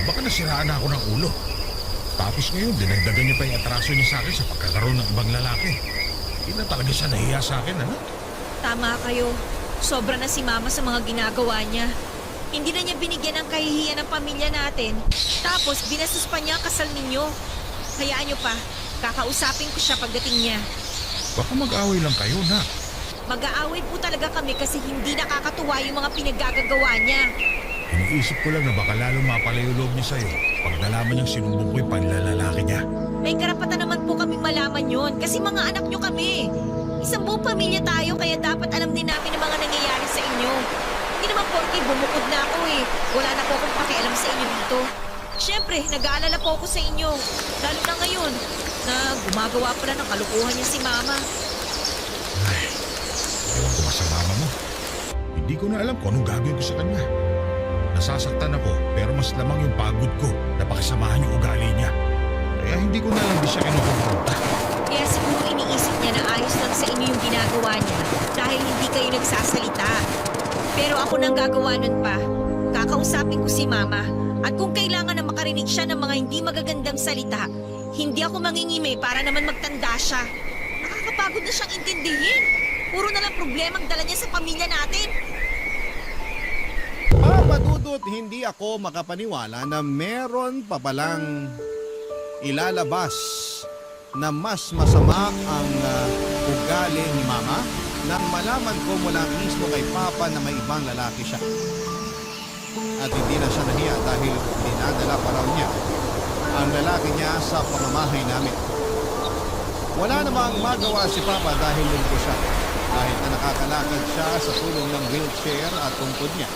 baka nasiraan na ako ng ulo. Tapos ngayon, dinagdagan niya pa yung atraso niya sa akin sa pagkakaroon ng ibang lalaki. Hindi na talaga siya nahiya sa akin, ano? Tama kayo. Sobra na si Mama sa mga ginagawa niya. Hindi na niya binigyan ng kahihiyan ng pamilya natin. Tapos, binastos pa niya ang kasal ninyo. Hayaan niyo pa. Kakausapin ko siya pagdating niya. Baka mag-away lang kayo, na. Mag-aaway po talaga kami kasi hindi nakakatuwa yung mga pinaggagawa niya. Iniisip ko lang na baka lalo mapalayo loob niya sa'yo pag nalaman niyang sinumbong ko yung panlalalaki niya. May karapatan naman po kaming malaman yon kasi mga anak niyo kami. Isang buong pamilya tayo kaya dapat alam din namin ang mga nangyayari sa inyo. Hindi naman porke bumukod na ako eh. Wala na po akong pakialam sa inyo dito. Siyempre, nag-aalala po ako sa inyo. Lalo na ngayon na gumagawa pala ng kalukuhan niya si Mama. Ay, ewan ko ba sa mama mo? Hindi ko na alam kung anong gagawin ko sa kanya. Nasasaktan ako pero mas lamang yung pagod ko na pakisamahan yung ugali niya. Kaya hindi ko na lang di siya kinukonfronta. Kaya siguro iniisip niya na ayos lang sa inyo yung ginagawa niya dahil hindi kayo nagsasalita. Pero ako nang gagawa nun pa. Kakausapin ko si Mama. At kung kailangan na makarinig siya ng mga hindi magagandang salita, hindi ako mangingimay para naman magtanda siya. Nakakapagod na siyang intindihin. Puro na lang problema ang dala niya sa pamilya natin. Papadudot, hindi ako makapaniwala na meron pa palang ilalabas na mas masama ang ugali ni Mama nang malaman ko mula mismo kay Papa na may ibang lalaki siya. At hindi na siya nahiya dahil dinadala pa raw niya ang lalaki niya sa pamamahay namin. Wala namang magawa si Papa dahil lungko siya. Kahit na nakakalakad siya sa tulong ng wheelchair at tungkod niya.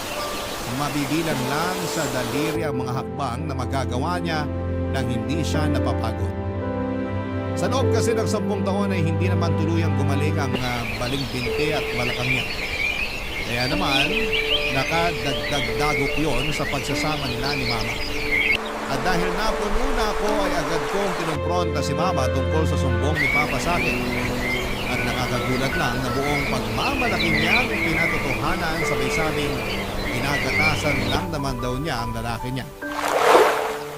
Mabibilang lang sa daliri ang mga hakbang na magagawa niya nang hindi siya napapagod. Sa loob kasi ng 10 taon ay hindi naman tuluyang gumaling ang baling binti at balakang niya. Kaya naman, nakadagdag-dagok yon sa pagsasama nila ni Mama. At dahil napuno na ako ay agad kong kinumpronta si Mama tungkol sa sumbong ni Papa sa akin. At nakakagulat lang na buong pagmamalaki niya ang pinatotohanan sabay-sabing ginagatasan lang naman daw niya ang lalaki niya.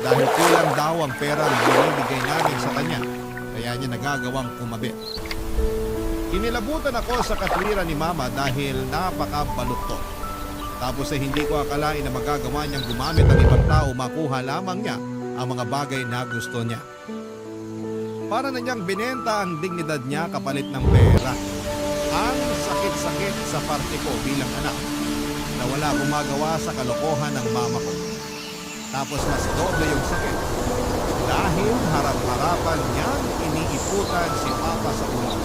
Dahil kulang daw ang pera na binibigay namin sa kanya, kaya niya nagagawang kumabit. Inilabutan ako sa katwiran ni Mama dahil napakabaluktot. Tapos ay hindi ko akalain na magagawa niyang gumamit ang ibang tao makuha lamang niya ang mga bagay na gusto niya. Para na niyang binenta ang dignidad niya kapalit ng pera. sa parte ko bilang anak na wala gumagawa sa kalokohan ng mama ko. Tapos mas doble yung sakit dahil harap-harapan niyang iniiputan si Papa sa ulo.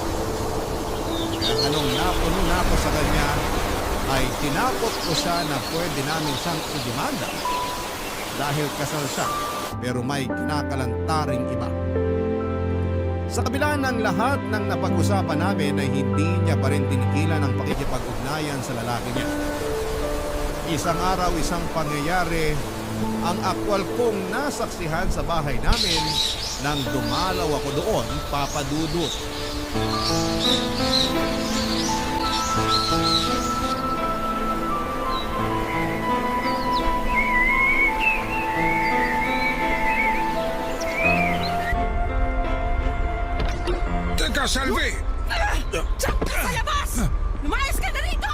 Kaya anong napuno na ako sa kanya ay tinakot ko siya na pwede namin siyang idemanda dahil kasal siya pero may kinakalantaring iba. Sa kabila ng lahat ng napag-usapan namin ay hindi niya pa rin tinigilan ang pakikipag-ugnayan sa lalaki niya. Isang araw, isang pangyayari ang aktwal kong nasaksihan sa bahay namin nang dumalaw ako doon, Papa Dudut. Teka, Salvi! Diyan ka sa labas! Lumayas ka na rito!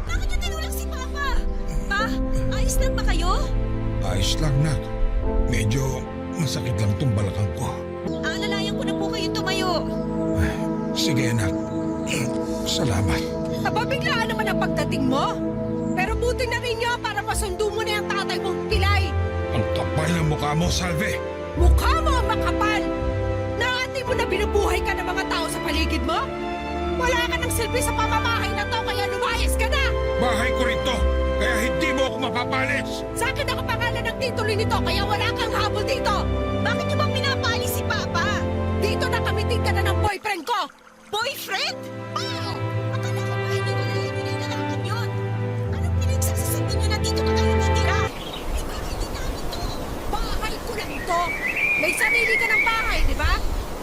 Bakit niyo tinulang si Papa? Pa, ayos lang ba kayo? Ayos lang, nak. Medyo masakit lang tong balakang ko. Aalalayan ko na po kayo tumayo. Sige, anak. Salamat. Aba, biglaan naman ang pagdating mo. Pero buti na rin niyo para masundo mo na yung tatay mong pilay. Ang kapal ng mukha mo, Salve. Mukha mo ang makapal. Naati mo na binubuhay ka ng mga tao sa paligid mo? Wala ka ng silbi sa pamamahay na to, kaya lumayas ka na. Bahay ko rito, kaya hindi mo ako mapapalis. Sa akin nakapangalan ng titulo nito, kaya wala kang habol dito. Bakit niyo bang pinapalis si Papa? Dito nakamiting ka na ng boyfriend ko. Boyfriend? Oo! Akala ko ba hiniwalayan niyo na yung lalaking yun? Anong pinagsasasabi niyo na dito ka kayo titira? Eh, bakit hindi namin to? Bahay ko lang ito. May sarili ka ng bahay, di ba?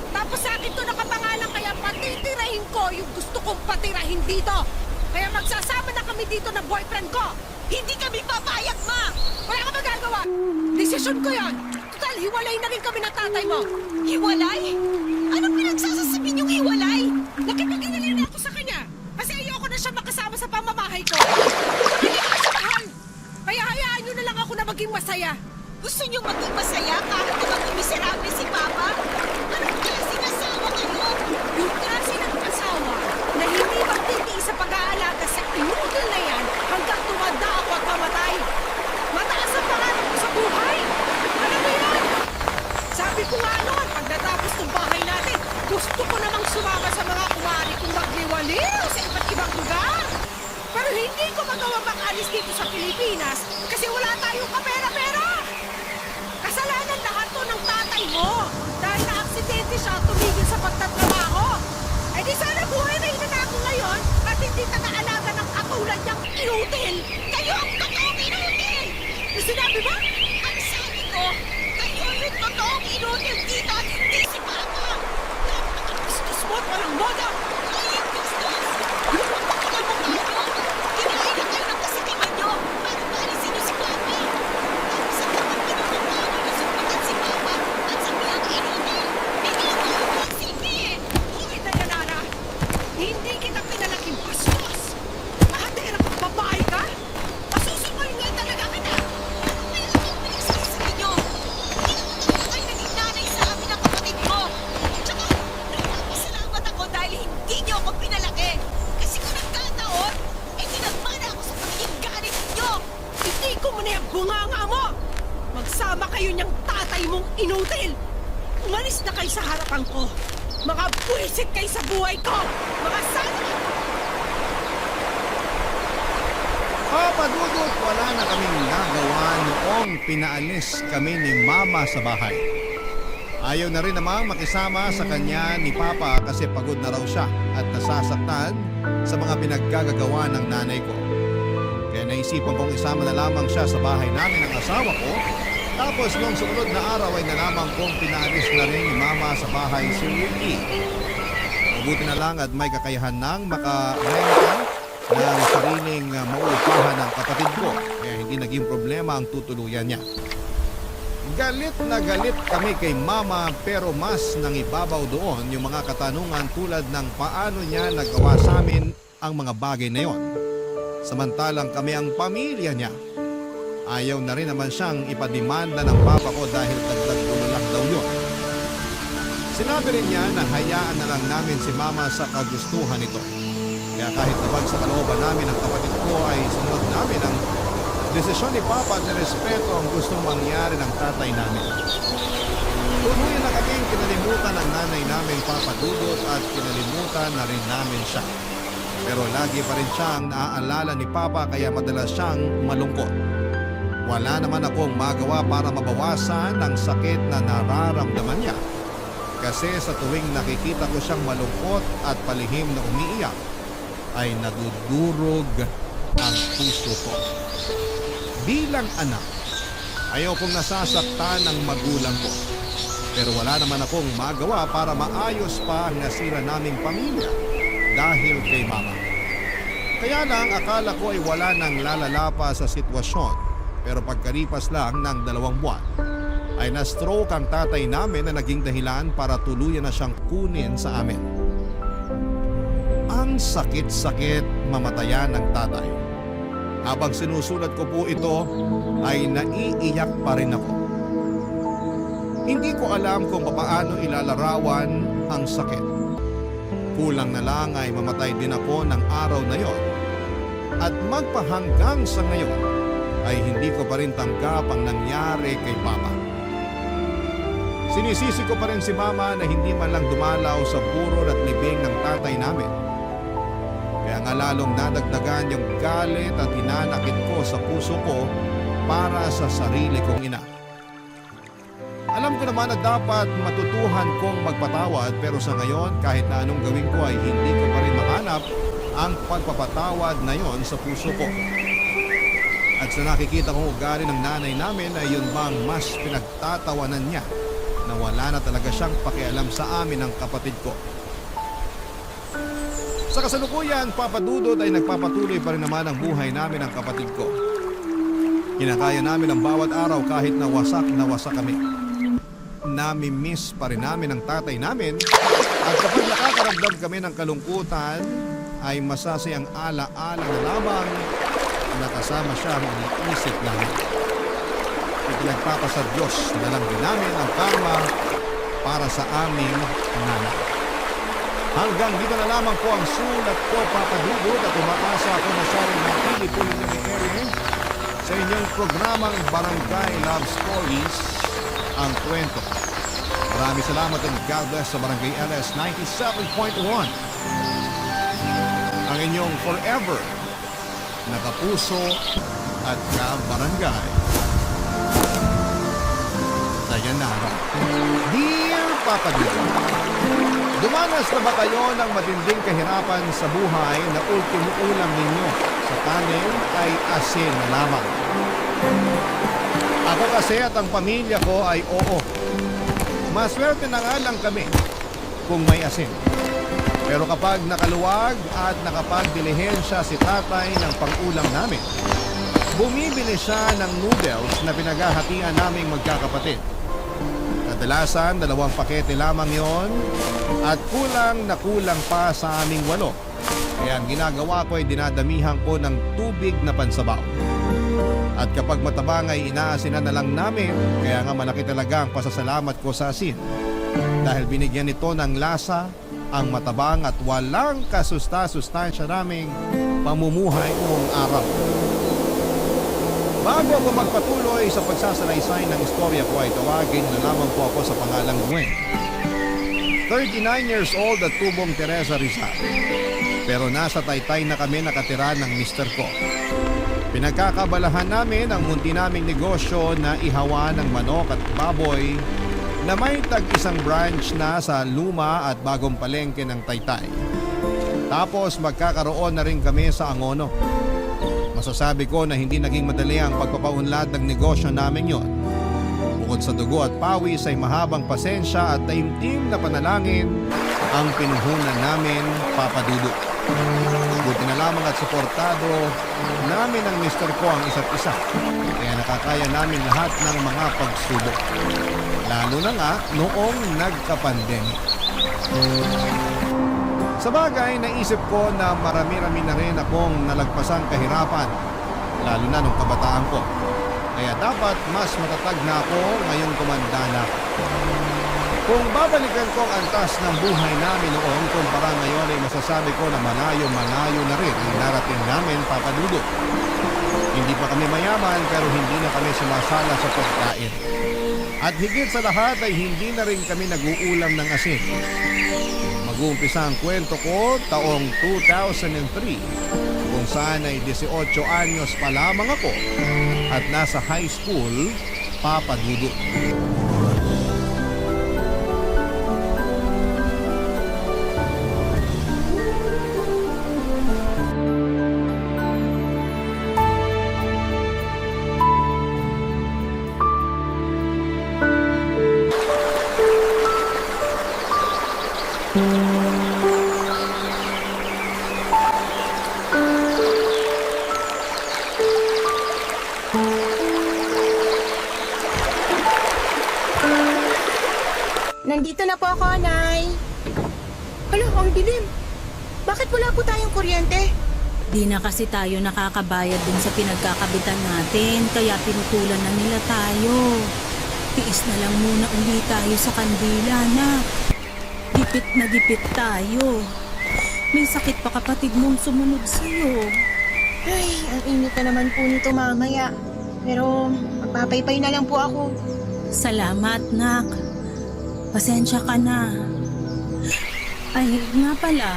Tapos sa akin to nakapangalan, kaya patitirahin ko yung gusto kong patirahin dito. Kaya magsasama na kami dito ng boyfriend ko. Hindi kami papayag, Ma! Wala ka magagawa. Desisyon ko yon. Total, hiwalay na rin kami ng tatay mo. Hiwalay? Anong pinagsasasabi niyong hiwalay? Nakipag-inalin na ako sa kanya. Kasi ayoko na siya makasama sa pamamahay ko. Hindi ko na siya mahal. Kaya hayaan niyo na lang ako na maging masaya. Gusto niyong maging masaya kahit na maging miserable si Papa? Anong klase ng asawa kayo? Yung klase ng asawa na hindi magtitiis sa pag-aalaga sa inudol na yan hanggang tumanda ako at mamatay. Mataas ang pangarap ko sa buhay. Alam mo yan? Sabi ko nga noon, pag natapos ng bahay natin, gusto ko namang sumama sa mga kumari kong magliwaliw sa iba't ibang lugar. Pero hindi ko magawa makalis dito sa Pilipinas kasi wala tayong kapera-pera. Kasalanan lahat to ng tatay mo dahil na-aksidente siya at tumigil sa pagtatrabaho. Eh di sana buhay na ako ngayon at hindi taga-alaga ng katulad niyang inutil. Kayo ang totoong inutil! Eh, sinabi ba? Ang sabi ko, kayo yung totoong inutil dito at hindi si Papa! Napakabustos mo at walang modo. Ay, Gustos! Yung magpakita mo kayo! Kinain na kayo ng kasakiman niyo para paalisin niyo si Papa! Tapos sa kapag pinapapano niyo sumpakan si Papa at sabihang inutil, hindi mo yung silbi! Hoy, Dayanara! Hindi kita pinalaking bastos! Nakatira kang babae ka? Masusungoy nga talaga kita! Ano ba yung pinagsasabi niyo? Hindi naman talaga kayo naging nanay sa amin ang kapatid ko! Tsaka, nagpapasalamat ako dahil hindi niyo ako pinalaki! Kasi kung nagkataon, eh tinagmana ako sa pagiging galit niyo! Hindi ko muna yung bunganga mo! Magsama kayo niyang tatay mong inutil! Umalis na kayo sa harapan ko! Mga buwisit kayo sa buhay ko! Mga sana! Papa Dudut, wala na kaming nagawa noong pinaalis kami ni Mama sa bahay. Ayaw na rin namang makisama sa kanya ni Papa kasi pagod na raw siya at nasasaktan sa mga pinaggagawa ng nanay ko. Kaya naisipan kong isama na lamang siya sa bahay namin ng asawa ko. Tapos noong sumunod na araw ay nalaman kong pinaalis na rin ni Mama sa bahay si Ricky. Mabuti na lang at may kakayahan ng makarenta ng sariling mauupahan ng kapatid ko. Kaya hindi naging problema ang tutuluyan niya. Galit na galit kami kay Mama pero mas nangibabaw doon yung mga katanungan tulad ng paano niya nagawa sa amin ang mga bagay na yon. Samantalang kami ang pamilya niya. Ayaw na rin naman siyang ipademanda ng papa ko dahil dagdag gulo lang daw yun. Sinabi rin niya na hayaan na lang namin si Mama sa kagustuhan nito. Kaya kahit nabag sa kalooban namin ang kapatid ko ay sunod namin ang desisyon ni Papa at nirespeto ang gustong mangyari ng tatay namin. Tuluyan na kaming kinalimutan ng nanay namin, Papa Dudut, at kinalimutan na rin namin siya. Pero lagi pa rin siyang naaalala ni Papa kaya madalas siyang malungkot. Wala naman akong magawa para mabawasan ang sakit na nararamdaman niya. Kasi sa tuwing nakikita ko siyang malungkot at palihim na umiiyak, ay nadudurog ang puso ko. Bilang anak, ayaw kong nasasaktan ng magulang ko. Pero wala naman akong magawa para maayos pa ang nasira naming pamilya dahil kay Mama. Kaya lang akala ko ay wala nang lalala pa sa sitwasyon. Pero pagkaripas lang ng 2 buwan, ay na-stroke ang tatay namin na naging dahilan para tuluyan na siyang kunin sa amin. Ang sakit-sakit mamatayan ng tatay. Habang sinusulat ko po ito, ay naiiyak pa rin ako. Hindi ko alam kung paano ilalarawan ang sakit. Kulang na lang ay mamatay din ako ng araw na yon. At magpahanggang sa ngayon, ay hindi ko pa rin tanggap ang nangyari kay Papa. Sinisisi ko pa rin si Mama na hindi man lang dumalaw sa burol at libing ng tatay namin. Kaya nga lalong nadagdagan yung galit at hinanakit ko sa puso ko para sa sarili kong ina. Alam ko naman na dapat matutuhan kong magpatawad pero sa ngayon kahit na anong gawin ko ay hindi ko pa rin mahanap ang pagpapatawad na yon sa puso ko. At sa nakikita kong ugali ng nanay namin ay yun bang mas pinagtatawanan niya na wala na talaga siyang pakialam sa amin ng kapatid ko. Sa kasalukuyan, Papa Dudut ay nagpapatuloy pa rin naman ang buhay namin ng kapatid ko. Kinakaya namin ang bawat araw kahit na wasak kami. Nami-miss pa rin namin ang tatay namin at kapag nakakaramdam kami ng kalungkutan ay masasayang ala-ala na lamang nakasama siya ang iniisip namin. Ipinagpapasa Diyos na lang din namin ang karma para sa aming nanay. Hanggang dito na lamang po ang sulat ko, Papa Dudut, at umaasa ako na siya rin natili po ninyo ni Erin sa inyong programang Barangay Love Stories, ang kwento. Maraming salamat and God bless sa Barangay LS 97.1. Ang inyong forever nakapuso at kabarangay. Dayanara. Dear Papa Dudut, dumanas na ba kayo ng matinding kahirapan sa buhay na ultimo ulam ninyo sa kanin ay asin lamang? Ako kasi at ang pamilya ko ay oo. Maswerte na nga lang kami kung may asin. Pero kapag nakaluwag at nakapagdilihensya si tatay ng pang-ulam namin, bumibili siya ng noodles na pinaghahatian naming magkakapatid. Kadalasan 2 pakete lamang yon at kulang na kulang pa sa aming 8. Kaya ang ginagawa ko ay dinadamihan ko ng tubig na pansabaw. At kapag matabang ay inaasinan na lang namin, kaya nga malaki talaga ang pasasalamat ko sa asin. Dahil binigyan nito ng lasa ang matabang at walang kasusta-sustansya naming pamumuhay noong araw. Bago ako magpatuloy sa pagsasalaysay ng istorya ko ay tawagin na lamang po ako sa pangalang Gwen. 39 years old at tubong Teresa Rizal. Pero nasa Taytay na kami nakatira ng mister ko. Pinagkakabalahan namin ang munti naming negosyo na ihawa ng manok at baboy na may tag-isang branch na sa luma at bagong palengke ng Taytay. Tapos magkakaroon na rin kami sa Angono. Masasabi ko na hindi naging madali ang pagpapaunlad ng negosyo namin yon. Bukod sa dugo at pawis ay mahabang pasensya at taimtim na panalangin ang pinuhunan namin, Papa Dudut. Buti na lamang at suportado namin ng mister ko ang isa't isa. Kaya nakakaya namin lahat ng mga pagsubok. Lalo na nga noong nagka-pandemic. Sa bagay, naisip ko na marami-rami na rin akong nalagpasang kahirapan, lalo na nung kabataan ko. Kaya dapat mas matatag na ako ngayong tumanda na ako. Kung babalikan ko ang antas ng buhay namin noon kumpara ngayon ay masasabi ko na malayo-malayo na rin ang narating namin, Papa Dudut. Hindi pa kami mayaman pero hindi na kami sumasala sa pagkain. At higit sa lahat ay hindi na rin kami nag-uulam ng asin. Mag-uumpisa ang kwento ko taong 2003 kung saan ay 18 anyos pa lamang ako at nasa high school, Papa Dudut. Nandito na po ako, Nay. Hala, ang dilim. Bakit wala po tayong kuryente? Di na kasi tayo nakakabayad din sa pinagkakabitan natin, kaya pinutulan na nila tayo. Tiis na lang muna uli tayo sa kandila, na. Dipit na dipit tayo. May sakit pa kapatid mong sumunod sa'yo. Ay, ang init na naman po nito mamaya. Pero magpapaypay na lang po ako. Salamat, nak. Pasensya ka na. Ay, nga pala.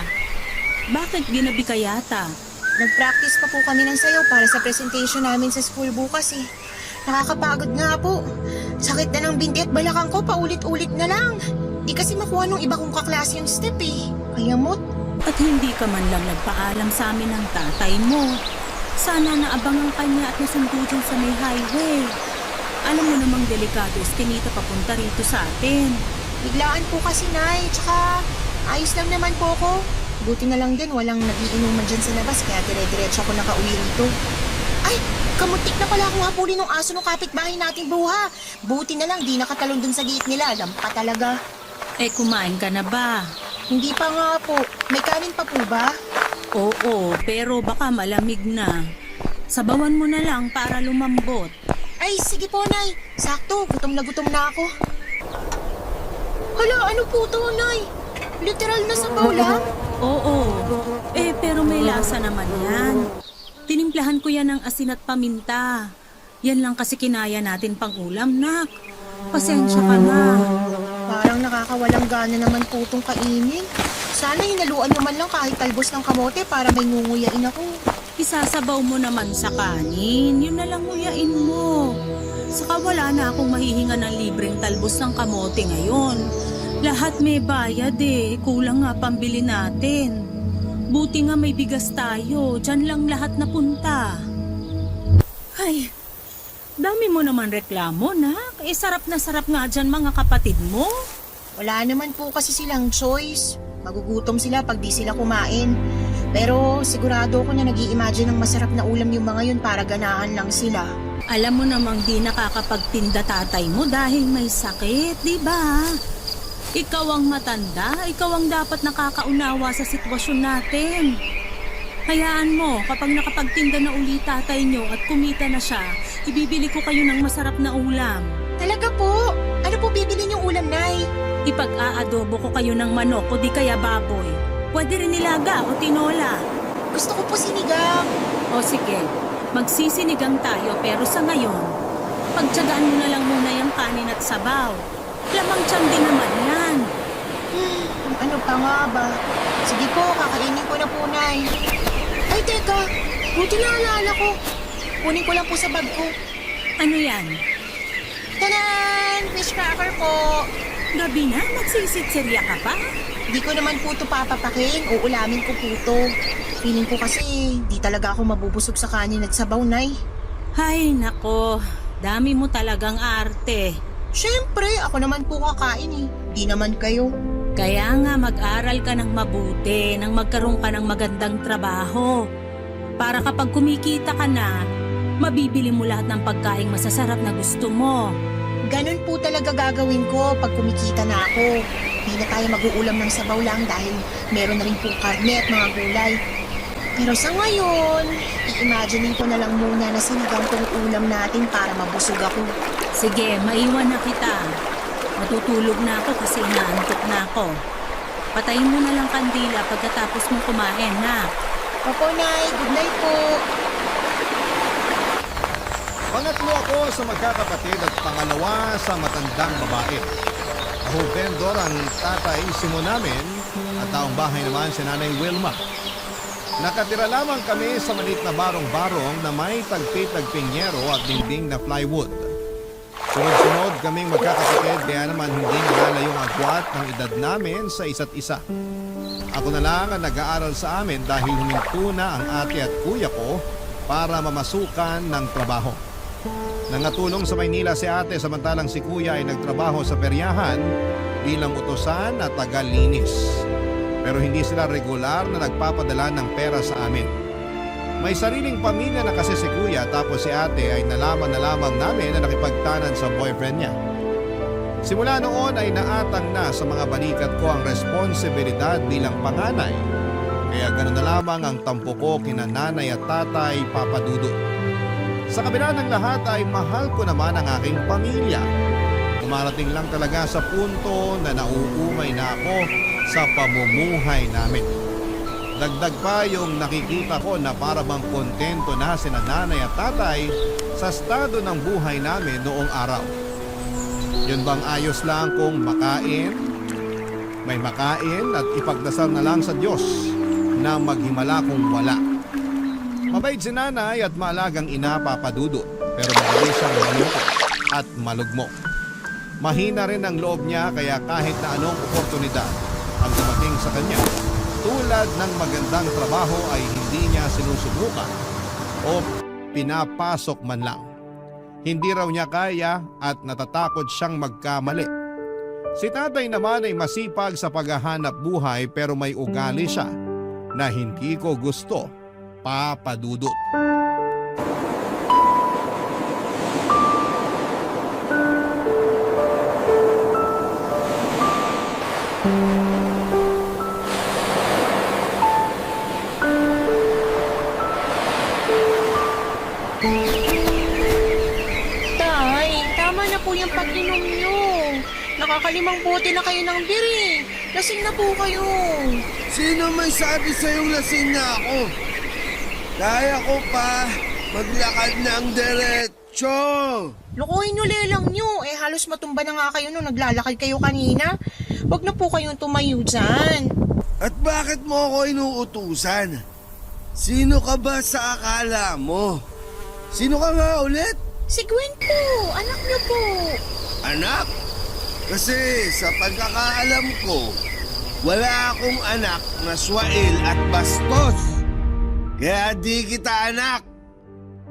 Bakit ginabi ka yata? Nag-practice pa po kami ng sayaw para sa presentation namin sa school bukas eh. Nakakapagod nga po. Sakit na ng binti at balakang ko, paulit-ulit na lang. Di kasi makuha nung iba kong kaklase yung step eh. Kaya mo't, At hindi ka man lang nagpaalam sa amin ng tatay mo. Sana naabangan ka niya at nasundo dyan sa may highway. Alam mo namang delikado iskinita papunta rito sa atin. biglaan po kasi, Nay. Tsaka, ayos lang naman po ako. Buti na lang din, walang nagiinuman dyan sa labas, kaya dire-diretso ako nakauwi rito. Ay, kamuntik na pala akong habulin ng aso ng kapitbahay nating buha. Buti na lang, di nakatalon dun sa gate nila. Lampa talaga. Eh, kumain ka na ba? Hindi pa nga po. May kanin pa po ba? Oo, pero baka malamig na. Sabawan mo na lang para lumambot. Ay, sige po, Nay. Sakto, gutom na ako. Hala, ano po to, Nay? Literal na sabaw lang? Oo, pero may lasa naman yan. Tinimplahan ko yan ng asin at paminta. Yan lang kasi kinaya natin pang ulam, nak. Pasensya ka na. Parang nakakawalang gana naman po itong kainin. Sana hinaluan nyo man lang kahit talbos ng kamote para may ngunguyain ako. Isasabaw mo naman sa kanin. Yun na lang nguyain mo. Saka wala na akong mahihinga ng libreng talbos ng kamote ngayon. Lahat may bayad eh. Kulang nga pambili natin. Buti nga may bigas tayo. Diyan lang lahat napunta. Ay, dami mo naman reklamo, nak. Sarap na sarap nga dyan mga kapatid mo. Wala naman po kasi silang choice. Magugutom sila pag di sila kumain. Pero sigurado ako na nag-i-imagine ng masarap na ulam yung mga yun para ganahan lang sila. Alam mo namang di nakakapagtinda tatay mo dahil may sakit, di ba? Ikaw ang matanda, ikaw ang dapat nakakaunawa sa sitwasyon natin. Hayaan mo, kapag nakapagtinda na uli tatay nyo at kumita na siya, ibibili ko kayo ng masarap na ulam. Talaga po? Ano po bibili niyong ulam, Nay? Ipag-aadobo ko kayo ng manok o di kaya baboy. Pwede rin nilaga o tinola. Gusto ko po sinigang. O sige, magsisinigang tayo pero sa ngayon, pagtsagaan mo na lang muna yung kanin at sabaw. Lamang tiyan din naman yan. Ano pa nga ba? Sige po, kakainin ko na po, Nay. Ay, teka. Buti naalala ko. Kunin ko lang po sa bag ko. Ano yan? Tanan! Fish cracker po. Gabi na? Magsisitserya ka pa? Di ko naman po ito papapakin. Uulamin ko po ito. Feeling ko kasi di talaga ako mabubusog sa kanin at sabaw, Nay. Hay nako, dami mo talagang arte. Siyempre, ako naman po kakain eh. Di naman kayo. Kaya nga mag-aral ka ng mabuti nang magkaroon ka ng magandang trabaho. Para kapag kumikita ka na, mabibili mo lahat ng pagkaing masasarap na gusto mo. Ganun po talaga gagawin ko pag kumikita na ako. Hindi na tayo mag-uulam ng sabaw lang dahil meron na rin po karne at mga gulay. Pero sa ngayon, i-imaginein ko na lang muna na sinigang tong ulam natin para mabusog ako. Sige, maiwan na kita. Matutulog na ako kasi inaantok na ako. Patayin mo na lang kandila pagkatapos mo kumain, ha? Opo, Nay. Good night po. Pangatlo ako sa magkakapatid at pangalawa sa matandang babae. Ako vendor ang tatay Simon namin at taong bahay naman si Nanay Wilma. Nakatira lamang kami sa maliit na barong-barong na may tagpi-tagping yero at dingding na plywood. Sunod-sunod kaming magkakapatid kaya naman hindi nalalayong agwat ng edad namin sa isa't isa. Ako na lang ang nag-aaral sa amin dahil huminto na ang ate at kuya ko para mamasukan ng trabaho. Nangatulong sa Maynila si ate samantalang si kuya ay nagtrabaho sa peryahan bilang utusan at tagalinis. Pero hindi sila regular na nagpapadala ng pera sa amin. May sariling pamilya na kasi si kuya tapos si ate ay nalaman na lamang namin na nakipagtanan sa boyfriend niya. Simula noon ay naatang na sa mga balikat ko ang responsibilidad bilang panganay. Kaya ganoon na lamang ang tampo ko kina nanay at tatay Papa Dudut. Sa kabila ng lahat ay mahal ko naman ang aking pamilya. Umarating lang talaga sa punto na nauumay na ako sa pamumuhay namin. Dagdag pa yung nakikita ko na para bang kontento na sina nanay at tatay sa estado ng buhay namin noong araw. Yun bang ayos lang kung makain? May makain at ipagdasal na lang sa Diyos na maghimala kung wala. Mabait si nanay at maalagang ina Papa Dudut, pero madali siyang malungkot at malugmok. Mahina rin ang loob niya kaya kahit na anong oportunidad ang dumating sa kanya, tulad ng magandang trabaho ay hindi niya sinusubukan o pinapasok man lang. Hindi raw niya kaya at natatakot siyang magkamali. Si tatay naman ay masipag sa paghahanap buhay pero may ugali siya na hindi ko gusto. Papa Dudut. Tay, tama na po yung pag-inom nyo. Nakakalimang bote na kayo ng biri. Lasing na po kayo. Sino may sabi sa'yong lasing na ako? Kaya ko pa maglakad ng diretso. Lukuhin nyo lelang nyo. Halos matumba na nga kayo nung naglalakad kayo kanina. Huwag na po kayong tumayo dyan. At bakit mo ako inuutusan? Sino ka ba sa akala mo? Sino ka nga ulit? Si Gwen po, anak niyo po. Anak? Kasi sa pagkakaalam ko, wala akong anak na swail at bastos. Kaya di kita anak.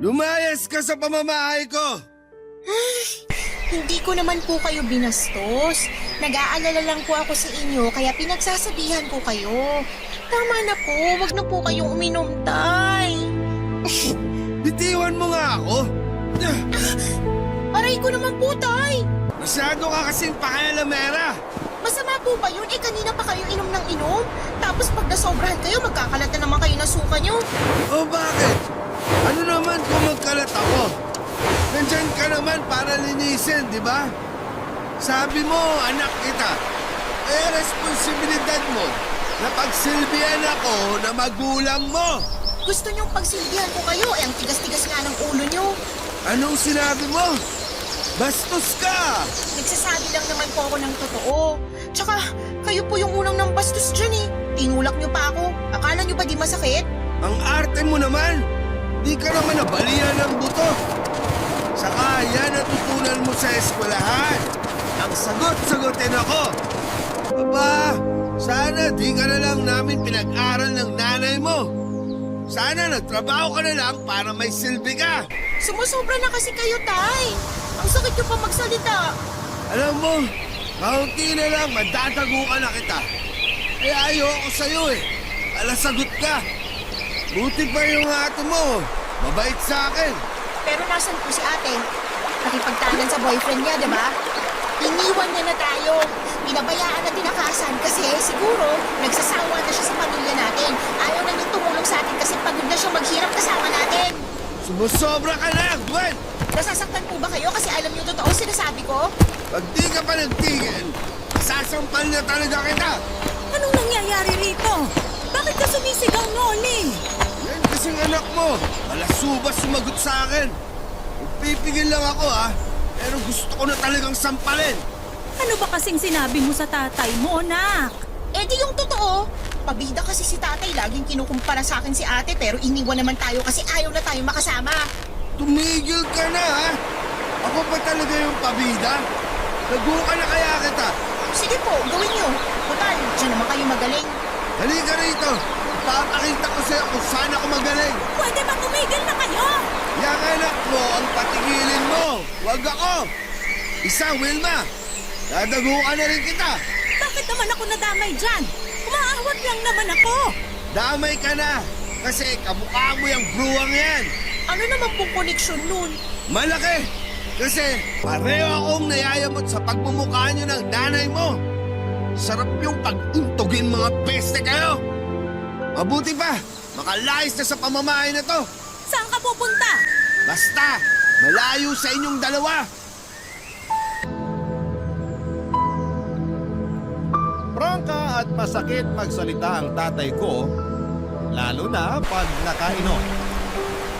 Lumayas ka sa pamamahay ko. Hindi ko naman po kayo binastos. Nag-aalala lang po ako sa inyo kaya pinagsasabihan ko kayo. Tama na po, wag na po kayong uminom, tay. Bitiwan mo nga ako. Aray ko naman po, tay. Masyado ka kasing pakialamera. Masama po ba yun? Kanina pa kayo inom ng inom. Tapos pag nasobrahan kayo, magkakalat na naman kayo ng suka nyo. O bakit? Ano naman kung magkalat ako? Nandyan ka naman para linisin, di ba? Sabi mo, anak kita. Responsibilidad mo na pagsilbihan ako na magulang mo. Gusto nyong pagsilbihan ko kayo, ang tigas-tigas nga ng ulo nyo. Anong sinabi mo? Bastos ka! Nagsasabi lang naman po ako ng totoo. Tsaka, kayo po yung unang nang bastos dyan eh. Tinulak nyo pa ako. Akala nyo ba di masakit? Ang arte mo naman! Di ka naman nabalian ng buto. Saka yan natutunan mo sa eskwelahan. Ang sagot-sagutin ako. Aba, sana di ka na lang namin pinag-aral ng nanay mo. Sana nagtrabaho ka na lang para may silbi ka. Sumusobra na kasi kayo, tay. Ang sakit nyo pa magsalita. Alam mo, kaunti na lang, madadago ka na kita. Kaya ayoko sa'yo eh. Alasagot ka. Buti pa yung ate mo. Mabait sa akin. Pero nasan po si ate? Nakipagtanan sa boyfriend niya, di ba? Iniwan niya na tayo. Pinabayaan na tinakasan kasi siguro nagsasawa na siya sa pamilya natin. Ayaw na niyang tumulong sa atin kasi pagod na siya maghirap kasama natin. Sumusobra ka na, Gwen! Nasasaktan po ba kayo kasi alam niyo totoo sinasabi ko? Pag di ka pa nagtigil, sasampal na talaga kita! Anong nangyayari rito? Bakit ka sumisigaw, Noli? Yan kasing anak mo, malasubas sumagot sa akin. Pipigil lang ako ha, pero gusto ko na talagang sampalin. Ano ba kasing sinabi mo sa tatay mo, nak? Eh di yung totoo. Pabida kasi si tatay, laging kinukumpara sa akin si ate, pero iniwan naman tayo kasi ayaw na tayo makasama. Tumigil ka na ha! Ako pa talaga yung pabida? Naguka na kaya kita! Sige po, gawin nyo. Total, dyan naman kayo magaling. Halika rito! Papakita ko sa'yo kung saan ako magaling! Pwede ba tumigil na kayo? Yang anak mo ang patigilin mo! Huwag ako! Isa, Wilma! Dadagukan na rin kita! Bakit naman ako nadamay dyan? Umaawat lang naman ako. Damay ka na! Kasi kamukha mo yung bruwang yan! Ano naman pong koneksyon nun? Malaki! Kasi pareho akong nayayamot sa pagmumukha niyo ng nanay mo! Sarap yung pag-untugin mga peste kayo! Mabuti pa! Makalayas na sa pamamahay na to! Saan ka pupunta? Basta! Malayo sa inyong dalawa! Prangka at masakit magsalita ang tatay ko, lalo na pag nakainom.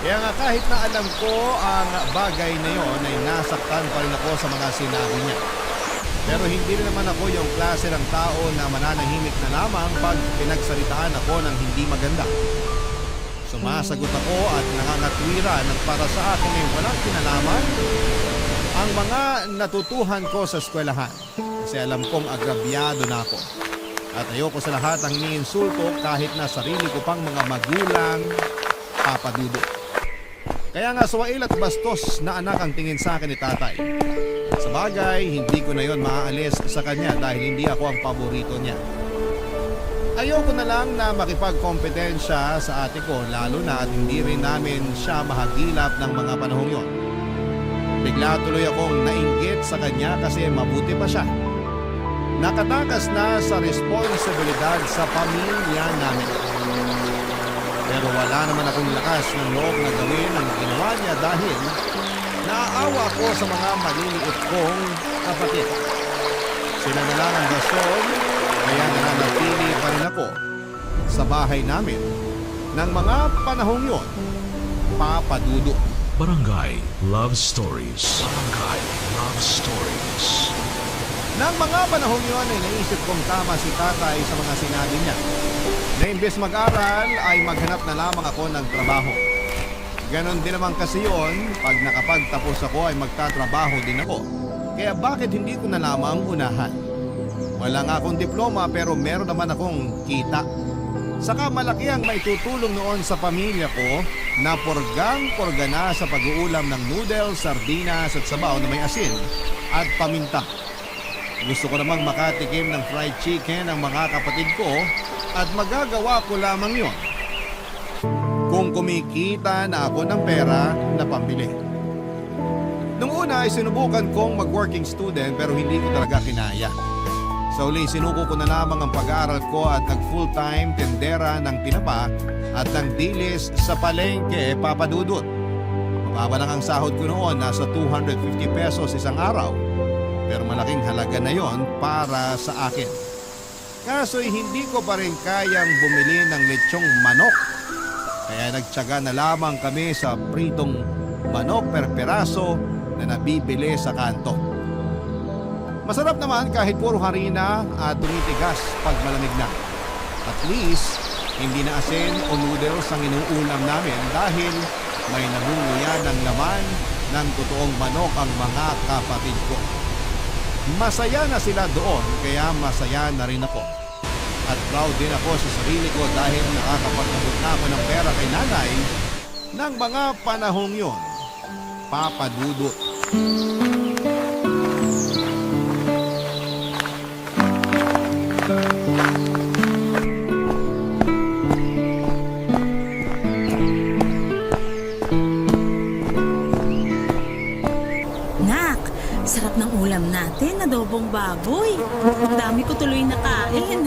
Kaya nga kahit na alam ko ang bagay na yon ay nasaktan pa rin ako sa mga sinabi niya. Pero hindi rin naman ako yung klase ng tao na mananahimik na lamang pag pinagsalitaan ako ng hindi maganda. Sumasagot ako at nangangatwiran ng para sa akin ay walang kinalaman ang mga natutuhan ko sa eskwelahan. Kasi alam kong agrabyado na ako. At ayoko sa lahat ang iniinsulto kahit na sarili ko pang mga magulang papadudo. Kaya nga suwail at bastos na anak ang tingin sa akin ni tatay. Sa bagay, hindi ko na yon maaalis sa kanya dahil hindi ako ang paborito niya. Ayoko na lang na makipagkompetensya sa ate ko lalo na at hindi rin namin siya mahagilap ng mga panahong yon. Bigla tuloy akong nainggit sa kanya kasi mabuti pa siya. Nakatakas na sa responsibilidad sa pamilya namin. Pero wala naman akong lakas ng loob na gawin ang ginawa niya dahil naaawa ko sa mga maliliit kong kapatid. Sila na lang ang rason kaya nananatili pa rin ako sa bahay namin ng mga panahong yon. Papadudo. Barangay Love Stories. Barangay Love Stories. Nang mga panahong yon ay naisip kong tama si tatay sa mga sinabi niya. Na imbes mag-aral ay maghanap na lamang ako ng trabaho. Ganon din naman kasi yon, pag nakapagtapos ako ay magtatrabaho din ako. Kaya bakit hindi ko na lamang unahan? Wala nga akong diploma pero meron naman akong kita. Saka malaki ang maitutulong noon sa pamilya ko na porgang-porga na sa pag-uulam ng noodles, sardinas at sabaw na may asin at paminta. Gusto ko namang makatikim ng fried chicken ng mga kapatid ko at magagawa ko lamang yon kung kumikita na ako ng pera na pambili. Nung una ay sinubukan kong mag-working student pero hindi ko talaga kinaya. Sa uli sinuko ko na lamang ang pag-aaral ko at nag-full-time tendera ng tinapa at ng dilis sa palengke papadudot. Mababa lang ang sahod ko noon, nasa 250 pesos isang araw. Pero malaking halaga na yon para sa akin. Kaso'y hindi ko pa rin kayang bumili ng lechong manok. Kaya nagtiyaga na lamang kami sa pritong manok per peraso na nabibili sa kanto. Masarap naman kahit puro harina at tumitigas pag malamig na. At least, hindi na asin o noodles ang inuulam namin dahil may nangunguya ng laman ng totoong manok ang mga kapatid ko. Masaya na sila doon kaya masaya na rin ako. At proud din ako sa sarili ko dahil nakakapag-abot na ako ng pera kay nanay ng mga panahong yon. Papadudot. Nak, sarap ng ulam natin, adobong baboy. Ang dami ko tuloy nakain.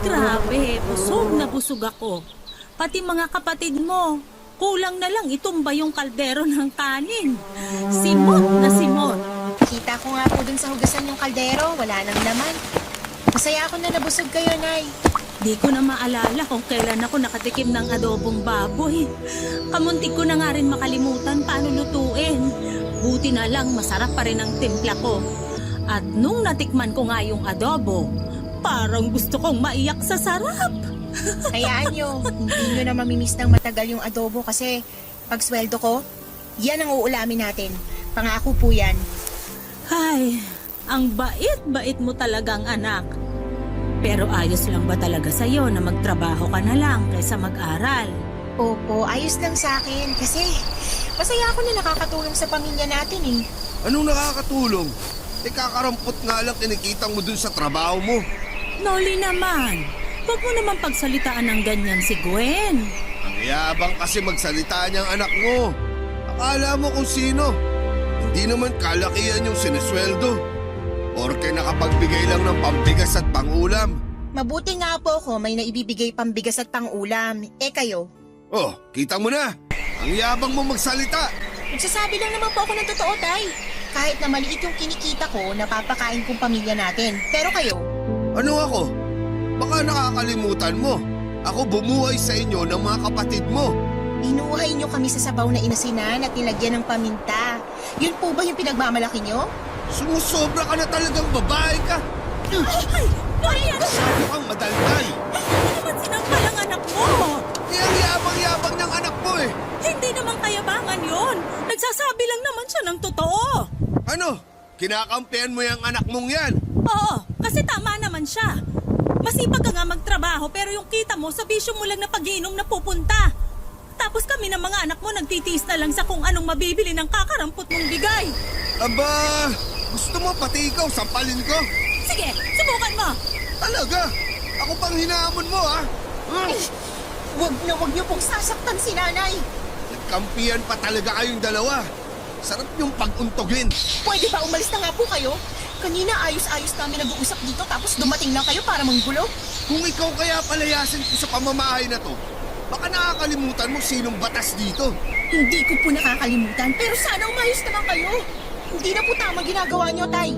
Grabe, busog na busog ako. Pati mga kapatid mo, kulang na lang itumba yung kaldero ng kanin. Simot na simot. Nakita ko nga po dun sa hugasan yung kaldero, wala nang laman. Masaya ako na nabusog kayo, Nay. Di ko na maalala kung kailan ako nakatikim ng adobong baboy. Kamuntik ko na nga rin makalimutan paano lutuin. Buti na lang masarap pa rin ang timpla ko. At nung natikman ko nga yung adobo, parang gusto kong maiyak sa sarap. Hayaan nyo, hindi nyo na mamimiss ng matagal yung adobo kasi pag sweldo ko, yan ang uulamin natin. Pangako po yan. Ay, ang bait-bait mo talagang anak. Pero ayos lang ba talaga sa'yo na magtrabaho ka na lang kaysa mag-aral? Opo, ayos lang sa akin kasi masaya ako na nakakatulong sa pamilya natin eh. Anong nakakatulong? Kakarampot nga lang kinikita mo dun sa trabaho mo. Noli naman, huwag mo naman pagsalitaan ng ganyan si Gwen. Ang yabang kasi magsalita niyang anak mo. Akala mo kung sino. Hindi naman kalakihan yung sinesweldo. Porke nakapagbigay lang ng pambigas at pangulam. Mabuti nga po ako may naibibigay pambigas at pangulam. Eh kayo? Oh, kita mo na. Ang yabang mo magsalita. Nagsasabi lang naman po ako ng totoo, Tay. Kahit na maliit yung kinikita ko, napapakain kong pamilya natin. Pero kayo? Ano ako? Baka nakakalimutan mo. Ako bumuhay sa inyo ng mga kapatid mo. Binuhay nyo kami sa sabaw na inasinan at nilagyan ng paminta. Yun po ba yung pinagmamalaki nyo? Sumusobra ka na talagang babae ka. Ay, Marian! Masyado kang madaldal. Hindi naman sinampal ang anak mo! Ang yabang-yabang ng anak mo eh. Hindi naman kayabangan yon. Nagsasabi lang naman siya ng totoo. Ano? Kinakampihan mo yung anak mong yan? Oo, kasi tama naman siya. Masipag ka nga magtrabaho pero yung kita mo sa bisyo mo lang na pag-iinom na pupunta. Tapos kami ng mga anak mo nagtitiis na lang sa kung anong mabibili ng kakarampot mong bigay. Aba, gusto mo pati ikaw sampalin ko? Sige, subukan mo. Talaga? Ako pang hinahamon mo ha? Ay, wag nyo pong sasaktan si nanay. Nagkampihan pa talaga kayong dalawa. Sarap yung pag-untogin. Pwede ba umalis na nga po kayo? Kanina ayos-ayos namin nag-uusap dito tapos dumating lang kayo para manggulo. Kung ikaw kaya palayasin ko sa pamamahay na to, baka nakakalimutan mo sinong batas dito. Hindi ko po nakakalimutan pero sana umayos naman kayo. Hindi na po tama ginagawa nyo, Tay.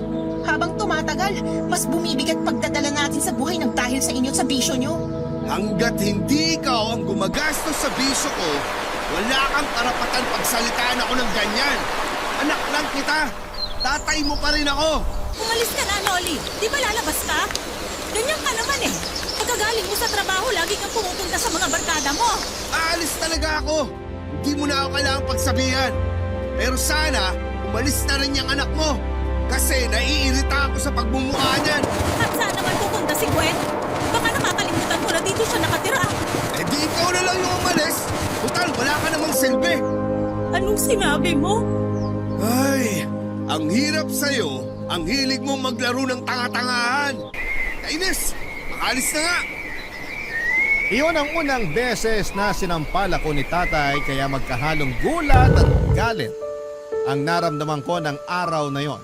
Habang tumatagal, mas bumibigat pagdadala natin sa buhay ng dahil sa inyo at sa bisyo nyo. Hanggat hindi ikaw ang gumagastos sa bisyo ko, wala kang karapatan pagsalitaan ako ng ganyan. Anak lang kita. Tatay mo pa rin ako. Umalis ka na, Noli. Di ba lalabas ka? Ganyan ka naman eh. Pagkagaling mo sa trabaho, lagi kang pumupunta sa mga barkada mo. Aalis talaga ako. Hindi mo na ako kailangang pagsabihan. Pero sana, umalis na rin yung anak mo. Kasi naiirita ako sa pagmumukha niyan. At saan naman pupunta si Gwen? Baka nakakalimutan mo na dito siya nakatira. Eh di ikaw na lang yung umalis. Total, wala ka namang silbi. Anong sinabi mo? Ay, ang hirap sa'yo. Ang hilig mo maglaro ng tanga-tangahan. Kainis, makalis na nga. Iyon ang unang beses na sinampal ako ni tatay kaya magkahalong gulat at galit ang naramdaman ko ng araw na yon.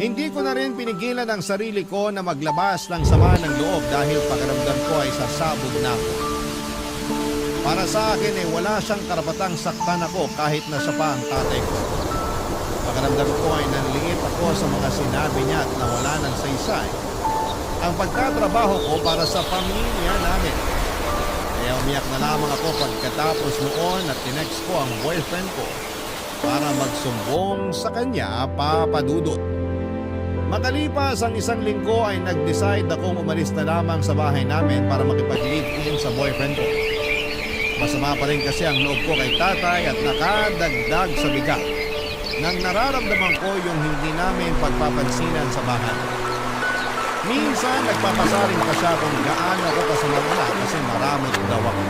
Hindi ko na rin pinigilan ang sarili ko na maglabas ng sama ng loob dahil pakiramdam ko ay sasabog na ako. Para sa akin ay wala siyang karapatang saktan ako kahit na siya pa ang tatay ko. Pakiramdam ko ay nanliit ako sa mga sinabi niya at nawala ng saysay ang pagtatrabaho ko para sa pamilya namin. Kaya umiyak na lamang ako pagkatapos noon at tinext ko ang boyfriend ko para magsumbong sa kanya, Papa Dudut. Makalipas ang isang linggo ay nag-decide akong umalis na lamang sa bahay namin para makipag-live-in sa boyfriend ko. Masama pa rin kasi ang loob ko kay tatay at nakadagdag sa bigat nang nararamdaman ko yung hindi namin pagpapansinan sa bahay. Minsan nagpapasaring pa siya kung gaano ako kasamala kasi maramot daw ako.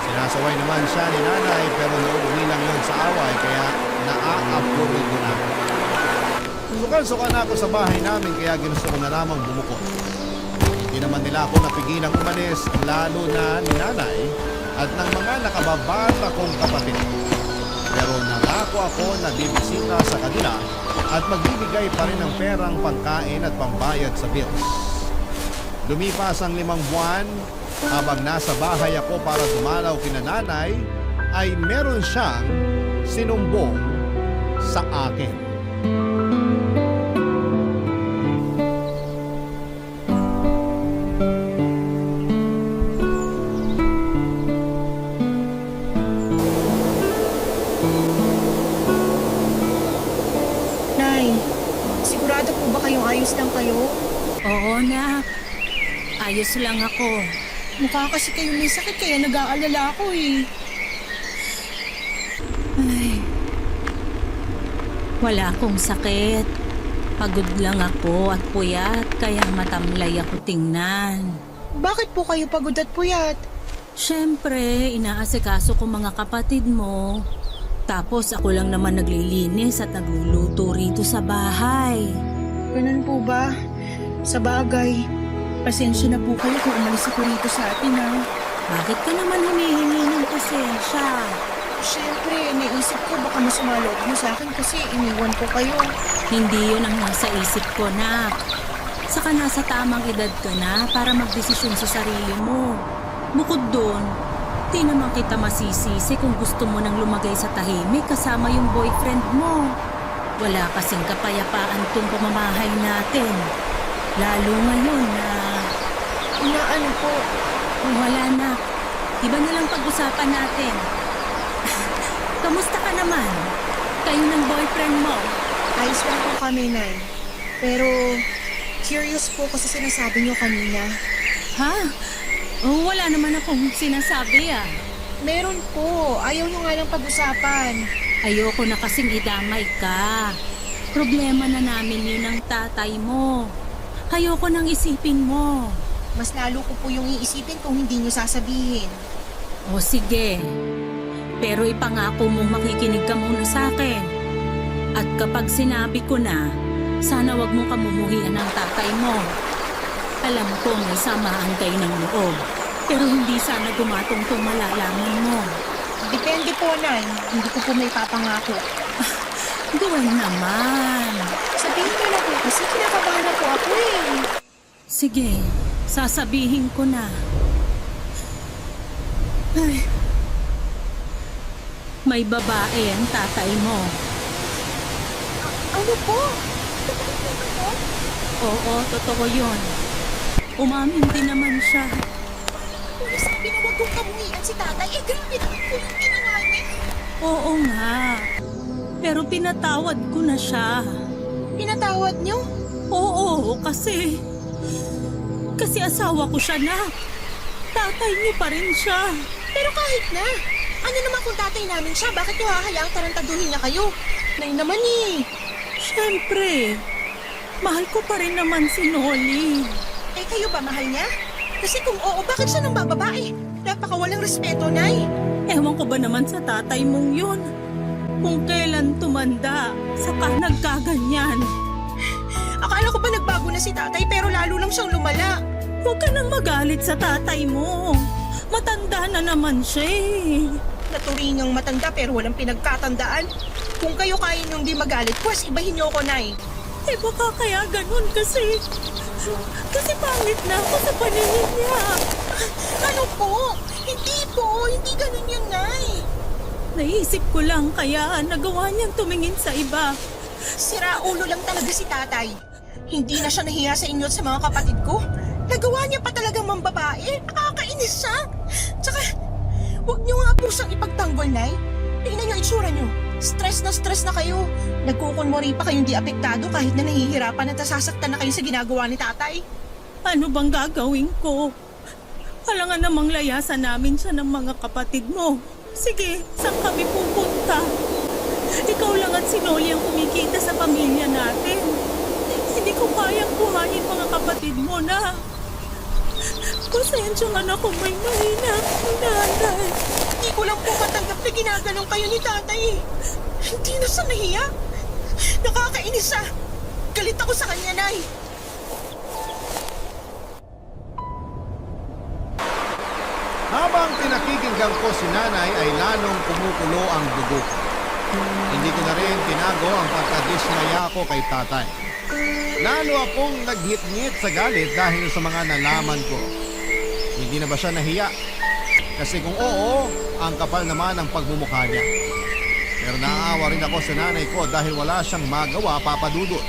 Sinasaway naman siya ni nanay pero nauwi lang yun sa away kaya naa-apuro ko na. Sukan-sukan na ako sa bahay namin kaya ginusto ko na lamang bumukod. Hindi naman nila ako napigilang umalis lalo na ni nanay at ng mga nakababata kong kapatid. Pero nangako ako na bibisita sa kanila at magbibigay pa rin ng perang pangkain at pambayad sa bills. Lumipas ang 5 buwan, habang nasa bahay ako para dumalaw kina nanay, ay meron siyang sinumbong sa akin. kayo? Oo, nak. Ayos lang ako. Mukha kasi kayo may sakit kaya nag-aalala ako eh. Ay, wala akong sakit. Pagod lang ako at puyat, kaya matamlay ako tingnan. Bakit po kayo pagod at puyat? Siyempre, inaasikaso ko mga kapatid mo. Tapos ako lang naman naglilinis at nagluluto rito sa bahay. Ganun po ba? Sa bagay, pasensya na po kayo kung umalis ako rito sa atin ha. Bakit ka naman humihingi ng pasensya? Siyempre, naisip ko baka masama loob niyo sa akin kasi iniwan ko kayo. Hindi yun ang nasa isip ko, nak. Saka nasa tamang edad ka na para magdesisyon sa sarili mo. Bukod doon, di naman kita masisisi kung gusto mo nang lumagay sa tahimik kasama yung boyfriend mo. Wala kasing kapayapaan tong pamamahay natin. Lalo ngayon na Inaano po? wala na. Iba na lang pag-usapan natin. Kamusta ka naman? Kayo ng boyfriend mo? Ayos lang po kami, Nay. Pero, curious po kasi sinasabi niyo kanina. Ha? Oh, wala naman akong sinasabi ah. Meron po. Ayaw niyo nga lang pag-usapan. Ayoko na kasing idamay ka. Problema na namin yun ng tatay mo. Ayoko nang isipin mo. Mas lalo ko po yung iisipin kung hindi niyo sasabihin. O sige. Pero ipangako mong makikinig ka muna sa akin. At kapag sinabi ko na, sana wag mong kamumuhian ng tatay mo. Alam ko may samaan kayo ng loob. Pero hindi sana gumatong tong malalaman mo. Depende po, Nay. Hindi ko po may papangako. Gawin naman. Sabihin niyo na po kasi kinakabahan na po ako eh. Sige, sasabihin ko na. Ay, may babae ang tatay mo. Ano po? Oo, totoo yun. Umamin din naman siya. Kung sabi na wag kong kamuhian si tatay, eh grabe naman po yung ginawa niya. Oo nga. Pero pinatawad ko na siya. Pinatawad niyo? Oo, kasi asawa ko siya na. Tatay niyo pa rin siya. Pero kahit na. Ano naman kung tatay namin siya, bakit niyo hahayaang tarantaduhin niya kayo? Nay naman eh. Siyempre, mahal ko pa rin naman si Noli. Eh kayo ba mahal niya? Kasi kung oo, bakit siya nang bababae? Napakawalang respeto, Nay. Ewan ko ba naman sa tatay mong yun? Kung kailan tumanda, saka nagkaganyan. Akala ko ba nagbago na si tatay pero lalo lang siyang lumala. Huwag ka nang magalit sa tatay mo. Matanda na naman siya eh. Naturingang matanda pero walang pinagkatandaan. Kung kayo kaya niyong di magalit, pwes ibahin niyo ako, Nay. Eh baka kaya ganun kasi pangit na ako sa paningin niya. Ano po? Hindi ganun yun, Nay. Naisip ko lang kaya nagawa niyang tumingin sa iba. Sira ulo lang talaga si tatay. Hindi na siya nahiya sa inyo at sa mga kapatid ko. Nagawa niya pa talagang mambabae. Nakakainis siya. Tsaka, huwag niyo nga po siyang ipagtanggol, Nay. Tingnan niyo itsura niyo. Stress na kayo. Nagkukunwari pa kayong di apektado kahit na nahihirapan at nasasaktan na kayo sa ginagawa ni tatay. Ano bang gagawin ko? Alangan namang layasan namin siya ng mga kapatid mo. Sige, saan kami pupunta? Ikaw lang at si Noli ang kumikita sa pamilya natin. Hindi ko kayang buhayin mga kapatid mo na. Pasensya nga na kung may mahina ang nanay. Hindi ko lang po matanggap na ginaganon kayo ni tatay. Hindi na siya nahiya. Nakakainis siya. Galit ako sa kanya, Nay. Habang pinakikinggan ko si nanay ay lalong kumukulo ang dugo ko. Hindi ko na rin tinago ang pagkadismaya ko kay tatay. Lalo akong naghit-ngit sa galit dahil sa mga nalaman ko. Hindi na ba siya nahiya? Kasi kung oo, ang kapal naman ang pagmumukha niya. Pero naaawa rin ako sa nanay ko dahil wala siyang magawa, papadudot.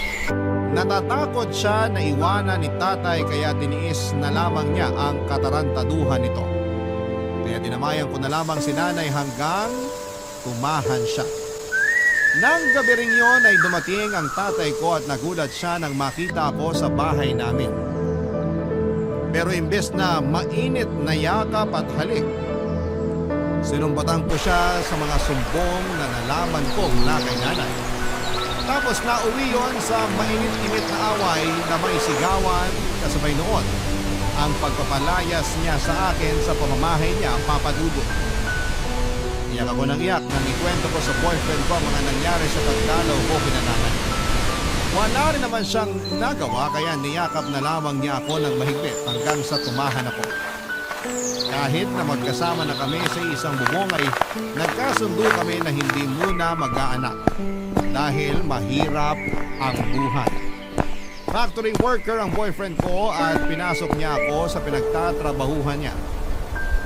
Natatakot siya na iwanan ni tatay kaya tiniis na lamang niya ang katarantaduhan nito. Kaya dinamayan ko na lamang si nanay hanggang tumahan siya. Nang gabi ring yon ay dumating ang tatay ko at nagulat siya nang makita ako sa bahay namin. Pero imbes na mainit na yakap at halik, sinumbatan ko siya sa mga sumbong na nalaman ko mula kay nanay. Tapos nauwi yon sa mainit-init na away na may sigawan kasabay noon ang pagpapalayas niya sa akin sa pamamahay niya, Papa Dudut. Iyak ako ng iyak nang ikwento ko sa boyfriend ko ang mga nangyari sa pagdalaw ko kina nanay. Wala rin naman siyang nagawa kaya niyakap na lamang niya ako ng mahigpit hanggang sa tumahan ako. Kahit na magkasama na kami sa isang bubong ay nagkasundo kami na hindi muna mag-aanak dahil mahirap ang buhay. Factory worker ang boyfriend ko at pinasok niya ako sa pinagtatrabahuhan niya.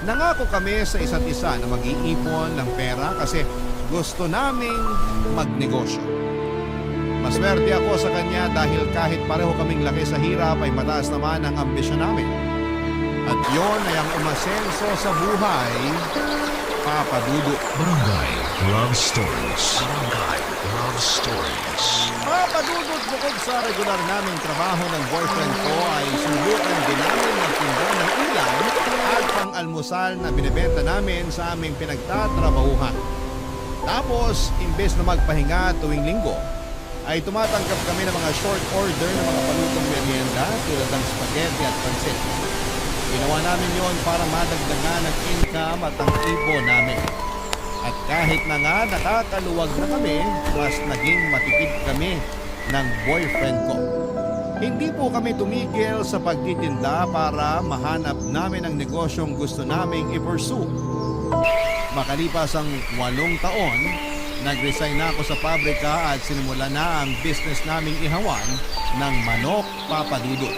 Nangako kami sa isa't isa na mag-iipon ng pera kasi gusto naming magnegosyo. Maswerte ako sa kanya dahil kahit pareho kaming laki sa hirap ay mataas naman ang ambisyon namin. At yon ay ang umasenso sa buhay, Papa Dudut. Barangay Love Stories. Barangay Love Stories. Papa Dudut, bukod sa regular naming trabaho ng boyfriend ko ay subukan din namin magtinda ng ulam at pang-almusal na binibenta namin sa aming pinagtatrabahuhan. Tapos, imbes na magpahinga tuwing linggo, ay tumatanggap kami ng mga short order ng mga palutong merienda tulad ng spaghetti at pansit. Ginawa namin yon para madagdagan ang income at ang ipon namin. At kahit na nga nakakaluwag na kami, mas naging matipid kami ng boyfriend ko. Hindi po kami tumigil sa pagtitinda para mahanap namin ang negosyong gusto naming i-pursue. Makalipas ang 8 taon, nag-resign na ako sa pabrika at sinimula na ang business naming ihawan ng manok, Papa Dudut.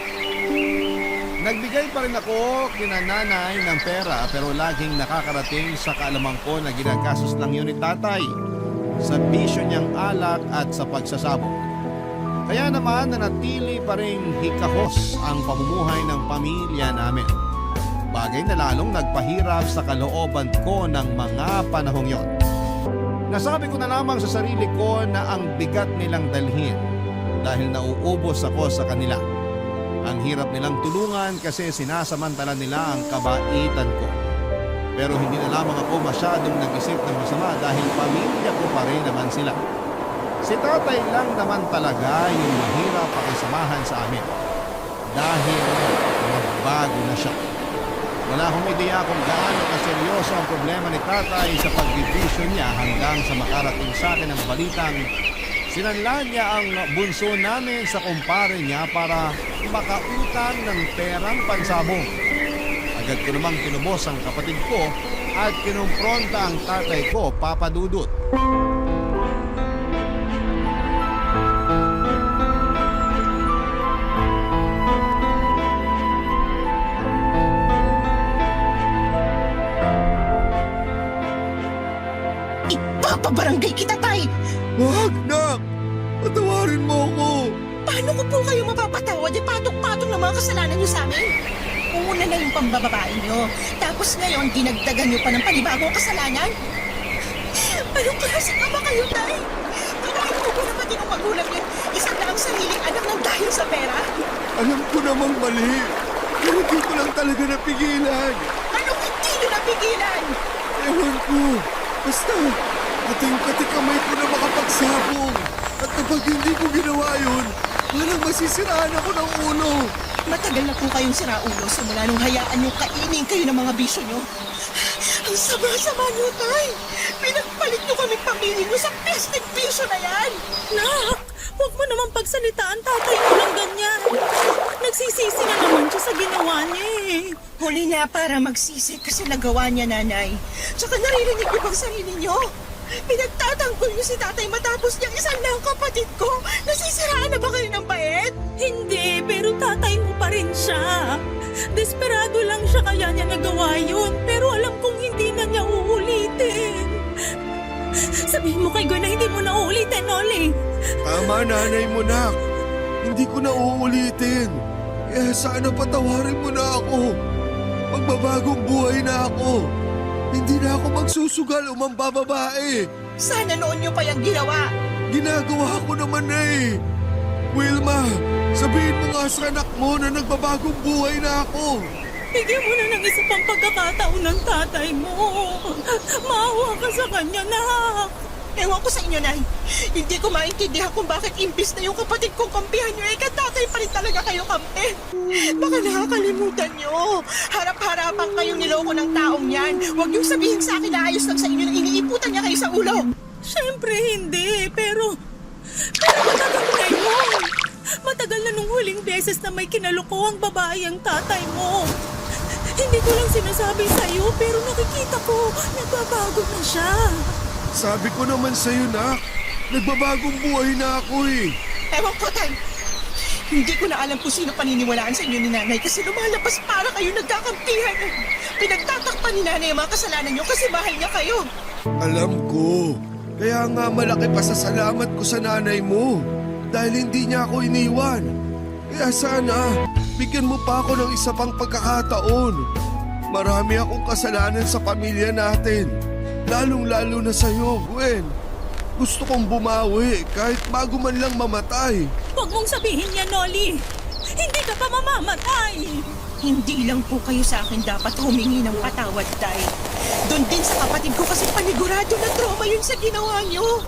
Nagbigay pa rin ako kina nanay ng pera pero laging nakakarating sa kaalaman ko na ginagastos lang yun ni tatay sa bisyo niyang alak at sa pagsasabog. Kaya naman nanatili pa rin hikahos ang pamumuhay ng pamilya namin. Bagay na lalong nagpahirap sa kalooban ko ng mga panahong yon. Nasabi ko na lamang sa sarili ko na ang bigat nilang dalhin dahil nauubos ako sa kanila. Ang hirap nilang tulungan kasi sinasamantala nila ang kabaitan ko. Pero hindi na lamang ako masyadong nag-isip ng masama dahil pamilya ko pa rin naman sila. Si tatay lang naman talaga yung mahirap pakisamahan sa amin. Dahil nagbago na siya. Wala akong ideya kung gaano kaseryoso ang problema ni tatay sa pagbibisyon niya hanggang sa makarating sa akin ang balitang sinanla niya ang bunso namin sa kumpare niya para makautang ng perang pansabong. Agad ko namang tinubos ang kapatid ko at kinumpronta ang tatay ko, Papa Dudut. Ipapabarangay kita, tay! Wag, nak! Patawarin mo ako! Paano ko po kayo mapapatawad? Patong-patong na mga kasalanan niyo sa amin. Una na yung pambababae niyo. Tapos ngayon, dinagdagan niyo pa ng panibagong kasalanan? Anong klaseng ama kayo, tay? Kinain mo po na pati ng magulang niyo isang na ang sariling anak ng dahil sa pera? Alam ko namang mali. Pero di ko lang talaga napigilan. Anong hindi niyo napigilan? Ewan ko. Basta, kating-kati kamay ko na makapagsabong. At kapag hindi ko ginawa yun, parang masisiraan ako ng ulo. Matagal na po kayong siraulo simula nung hayaan niyo kainin kayo ng mga bisyo niyo. Ang sama-sama niyo, tay! Pinagpalit niyo kaming pamilya niyo sa plastic bisyo na yan! Nak, huwag mo naman pagsalitaan tatay mo lang ganyan. Nagsisisi na naman siya sa ginawa niya eh. Huli na para magsisi kasi nagawa niya, nanay. Tsaka naririnig niyo bang sarili niyo? Pinagtatanggol niyo si tatay matapos niyang isang ng kapatid ko. Nasisiraan na ba kayo ng bait? Hindi, pero tatay mo pa rin siya. Desperado lang siya kaya niya nagawa yun. Pero alam kong hindi na niya uulitin. Sabihin mo kay Gwen na hindi mo na uulitin, Oli. Tama, nanay mo, nak. Hindi ko na uulitin. Sana patawarin mo na ako. Magbabagong buhay na ako. Hindi na ako magsusugal o mambababae. Sana noon nyo pa yung ginawa. Ginagawa ko naman na eh. Wilma, sabihin mo nga sa anak mo na nagbabagong buhay na ako. Bigyan mo na ng isa pang pagkakataon ng tatay mo. Maawa ka sa kanya, nak. Ewan ko sa inyo, Nay. Hindi ko maintindihan kung bakit imbis na yung kapatid kong kampihan nyo, katatay pa rin talaga kayo kampi. Baka nakakalimutan nyo. Harap-harapan kayong niloko ng taong yan. Huwag niyong sabihin sa akin na ayos lang sa inyo na iniiputan niya kayo sa ulo. Siyempre hindi, pero matagal na yun. Matagal na nung huling beses na may kinaloko ang babae ang tatay mo. Hindi ko lang sinasabi sa'yo, pero nakikita ko, nagbabago na siya. Sabi ko naman sa'yo na, nagbabagong buhay na ako eh. Ewan ko, Tay. Hindi ko na alam kung sino paniniwalaan sa inyo ni Nanay kasi lumalabas para kayo nagkakampihan. Pinagtatakpan ni Nanay ang mga kasalanan nyo kasi mahal niya kayo. Alam ko. Kaya nga malaki pa sa salamat ko sa nanay mo. Dahil hindi niya ako iniwan. Kaya sana, bigyan mo pa ako ng isa pang pagkakataon. Marami akong kasalanan sa pamilya natin. Lalong-lalo na sa'yo, Gwen. Gusto kong bumawi kahit bago man lang mamatay. Huwag mong sabihin yan, Noli. Hindi ka pa mamamatay. Hindi lang po kayo sa akin dapat humingi ng patawad, Tay. Doon din sa kapatid ko kasi panigurado na trauma yun sa ginawa nyo.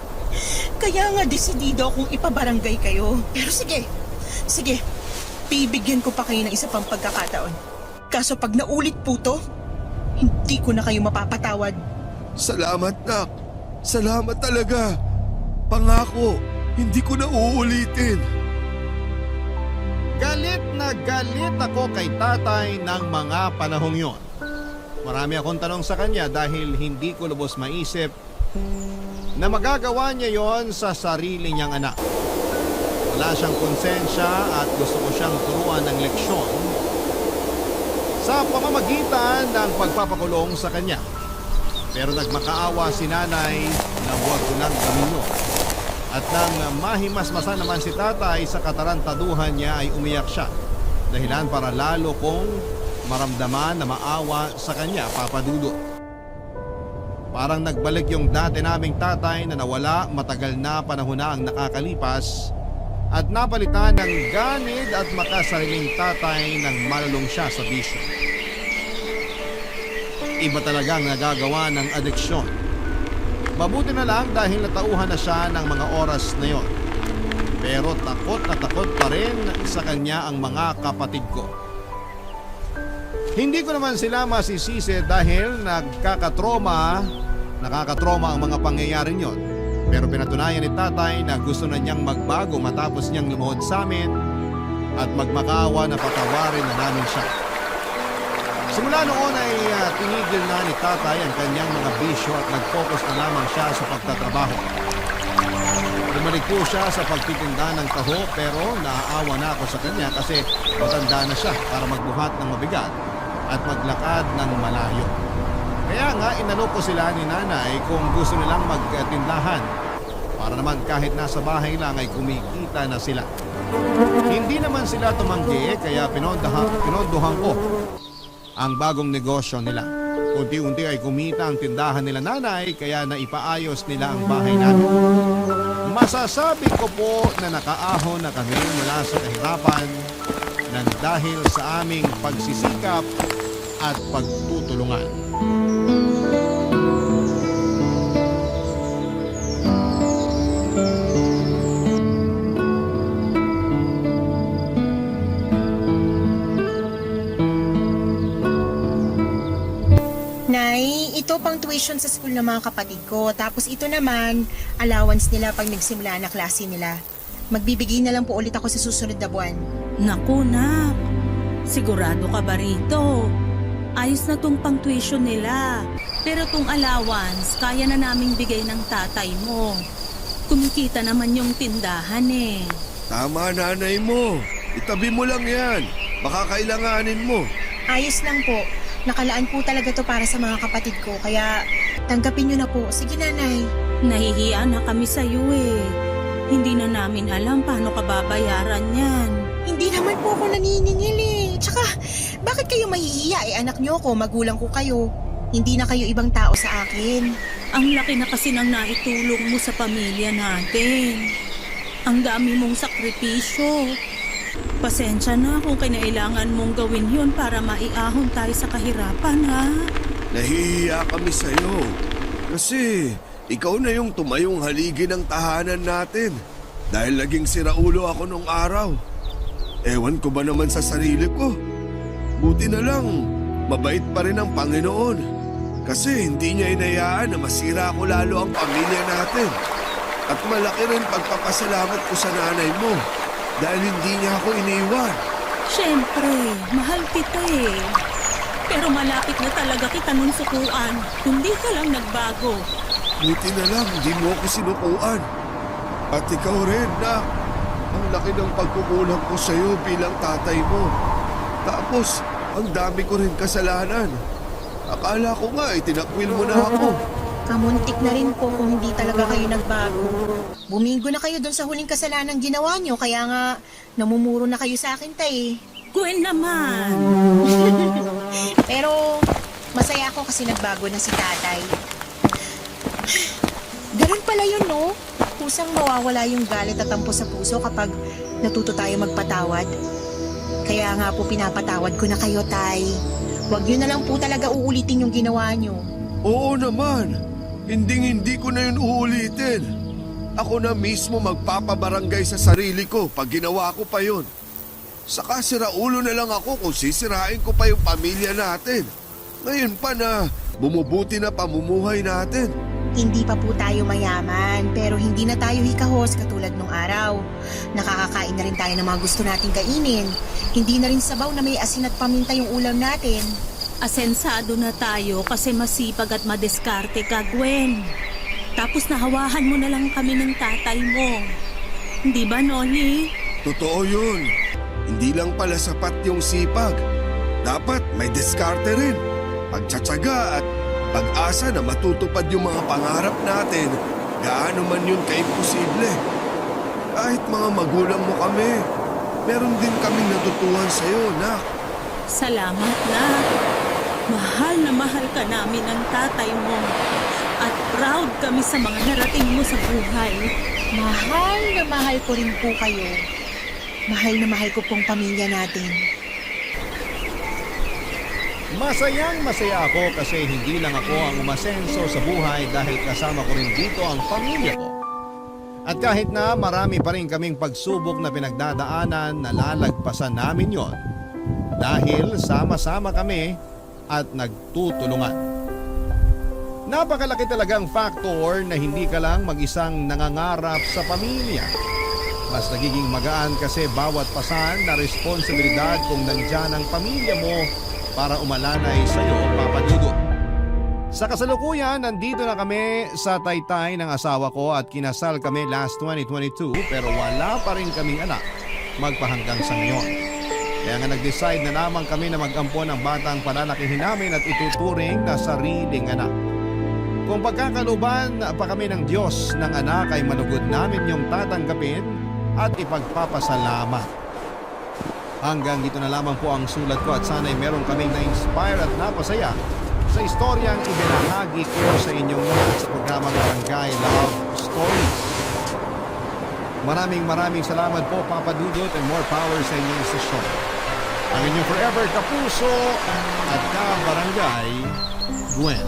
Kaya nga desidido akong ipabarangay kayo. Pero sige, bibigyan ko pa kayo ng isa pang pagkakataon. Kaso pag naulit po to, hindi ko na kayo mapapatawad. Salamat, Nak. Salamat talaga. Pangako, hindi ko na uulitin. Galit na galit ako kay tatay ng mga panahong yon. Marami akong tanong sa kanya dahil hindi ko lubos maisip na magagawa niya yon sa sarili niyang anak. Wala siyang konsensya at gusto ko siyang turuan ng leksyon sa pamamagitan ng pagpapakulong sa kanya. Pero nagmakaawa si nanay na huwag ko nang gawin yun. At nang mahimasmasan naman si tatay sa katarantaduhan niya ay umiyak siya. Dahilan para lalo kong maramdaman na maawa sa kanya, Papa Dudo. Parang nagbalik yung dati naming tatay na nawala matagal na panahon na ang nakakalipas at napalitan ng ganid at makasariling tatay nang malulong siya sa bisyo. Iba talagang nagagawa ng adeksyon. Mabuti na lang dahil natauhan na siya ng mga oras na yon. Pero takot na takot pa rin sa kanya ang mga kapatid ko. Hindi ko naman sila masisisi dahil nakakatroma ang mga pangyayari yon. Pero pinatunayan ni tatay na gusto na niyang magbago matapos niyang lumuhod sa amin at magmakaawa na patawarin na namin siya. Simula noon ay tinigil na ni tatay ang kanyang mga bisyo at nag-focus na lamang siya sa pagtatrabaho. Bumalik po siya sa pagtitinda ng taho pero naaawa na ako sa kanya kasi matanda na siya para magbuhat ng mabigat at maglakad ng malayo. Kaya nga inalok ko sila ni nanay kung gusto nilang magtindahan para naman kahit nasa bahay lang ay kumikita na sila. Hindi naman sila tumanggi kaya pinondohan ko ang bagong negosyo nila. Unti-unti ay kumita ang tindahan nila nanay kaya naipaayos nila ang bahay namin. Masasabi ko po na nakaahon na kami mula sa kahirapan nang dahil sa aming pagsisikap at pagtutulungan. Nay, ito pang tuition sa school ng mga kapatid ko. Tapos ito naman, allowance nila pag nagsimula na klase nila. Magbibigay na lang po ulit ako sa susunod na buwan. Naku, nak. Sigurado ka ba rito? Ayos na tong pang tuition nila. Pero tong allowance, kaya na naming bigay ng tatay mo. Kumikita naman yung tindahan eh. Tama, nanay mo. Itabi mo lang yan. Baka kailanganin mo. Ayos lang po. Nakalaan po talaga to para sa mga kapatid ko. Kaya tanggapin nyo na po. Sige, Nanay. Nahihiya na kami sa'yo eh. Hindi na namin alam paano ka babayaran yan. Hindi naman po ako naniningil eh. Tsaka, bakit kayo mahihiya? Anak nyo ako, magulang ko kayo. Hindi na kayo ibang tao sa akin. Ang laki na kasi ng naitulong mo sa pamilya natin. Ang dami mong sakripisyo. Pasensya na kung kinailangan mong gawin yun para maiahon tayo sa kahirapan, ha? Nahihiya kami sa'yo. Kasi ikaw na yung tumayong haligi ng tahanan natin. Dahil naging siraulo ako nung araw. Ewan ko ba naman sa sarili ko. Buti na lang, mabait pa rin ang Panginoon. Kasi hindi niya inayaan na masira ko lalo ang pamilya natin. At malaki rin pagpapasalamat ko sa nanay mo. Dahil hindi niya ako iniwan. Siyempre, mahal kita eh. Pero malapit na talaga kita nung sukuan. Hindi ka lang nagbago. Buti na lang, hindi mo ako sinukuan. At ikaw rin, Nak. Ang laki ng pagkukulang ko sa'yo bilang tatay mo. Tapos, ang dami ko rin kasalanan. Akala ko nga, itinakwil mo na ako. Kamuntik na rin po kung hindi talaga kayo nagbago. Bumigo na kayo dun sa huling kasalanan ginawa nyo, kaya nga namumuro na kayo sa akin, tay. Gwen naman. Pero masaya ako kasi nagbago na si tatay. Ganun pala yun, no? Kusang mawawala yung galit at tampo sa puso kapag natuto tayo magpatawad. Kaya nga po pinapatawad ko na kayo, tay. Huwag yun na lang po talaga uulitin yung ginawa nyo. Oo naman. Hindi ko na yun uulitin. Ako na mismo magpapabarangay sa sarili ko pag ginawa ko pa yun. Saka siraulo na lang ako kung sisirain ko pa yung pamilya natin. Ngayon pa na bumubuti na pamumuhay natin. Hindi pa po tayo mayaman, pero hindi na tayo hikahos katulad nung araw. Nakakakain na rin tayo ng mga gusto nating kainin. Hindi na rin sabaw na may asin at paminta yung ulam natin. Asensado na tayo kasi masipag at madiskarte ka, Gwen. Tapos nahawahan mo na lang kami ng tatay mo. Hindi ba, Noli? Totoo yun. Hindi lang pala sapat yung sipag. Dapat may diskarte rin. Pagtsatsaga at pag-asa na matutupad yung mga pangarap natin, gaano man yun kaimposible. Kahit mga magulang mo kami, meron din kaming natutuhan sa'yo, Nak. Salamat na. Mahal na mahal ka namin ng tatay mo. At proud kami sa mga narating mo sa buhay. Mahal na mahal ko rin po kayo. Mahal na mahal ko pong pamilya natin. Masayang masaya ako kasi hindi lang ako ang umasenso sa buhay dahil kasama ko rin dito ang pamilya ko. At kahit na marami pa rin kaming pagsubok na pinagdadaanan, nalalagpasan namin yon. Dahil sama-sama kami at nagtutulungan. Napakalaki talagang factor na hindi ka lang mag-isang nangangarap sa pamilya. Mas nagiging magaan kasi bawat pasan na responsibilidad kung nandyan ang pamilya mo para umalanay sa iyo, Papa Dudut. Sa kasalukuyan, nandito na kami sa Taytay ng asawa ko at kinasal kami last 2022 pero wala pa rin kaming anak magpahanggang sa ngayon. Kaya nga nag-decide na lamang kami na mag-ampon ang batang palalakihin namin at ituturing na sariling anak. Kung pagkakaluban pa kami ng Diyos ng anak ay manugod namin yung tatanggapin at ipagpapasalamat. Hanggang dito na lamang po ang sulat ko at sana'y meron kaming na-inspire at napasaya sa istoryang ibinahagi ko sa inyong lahat sa programang Barangay Love Stories. Maraming salamat po, Papa Dudut, and more power sa inyong sesyon. Ang inyong forever kapuso at ka-barangay, Gwen.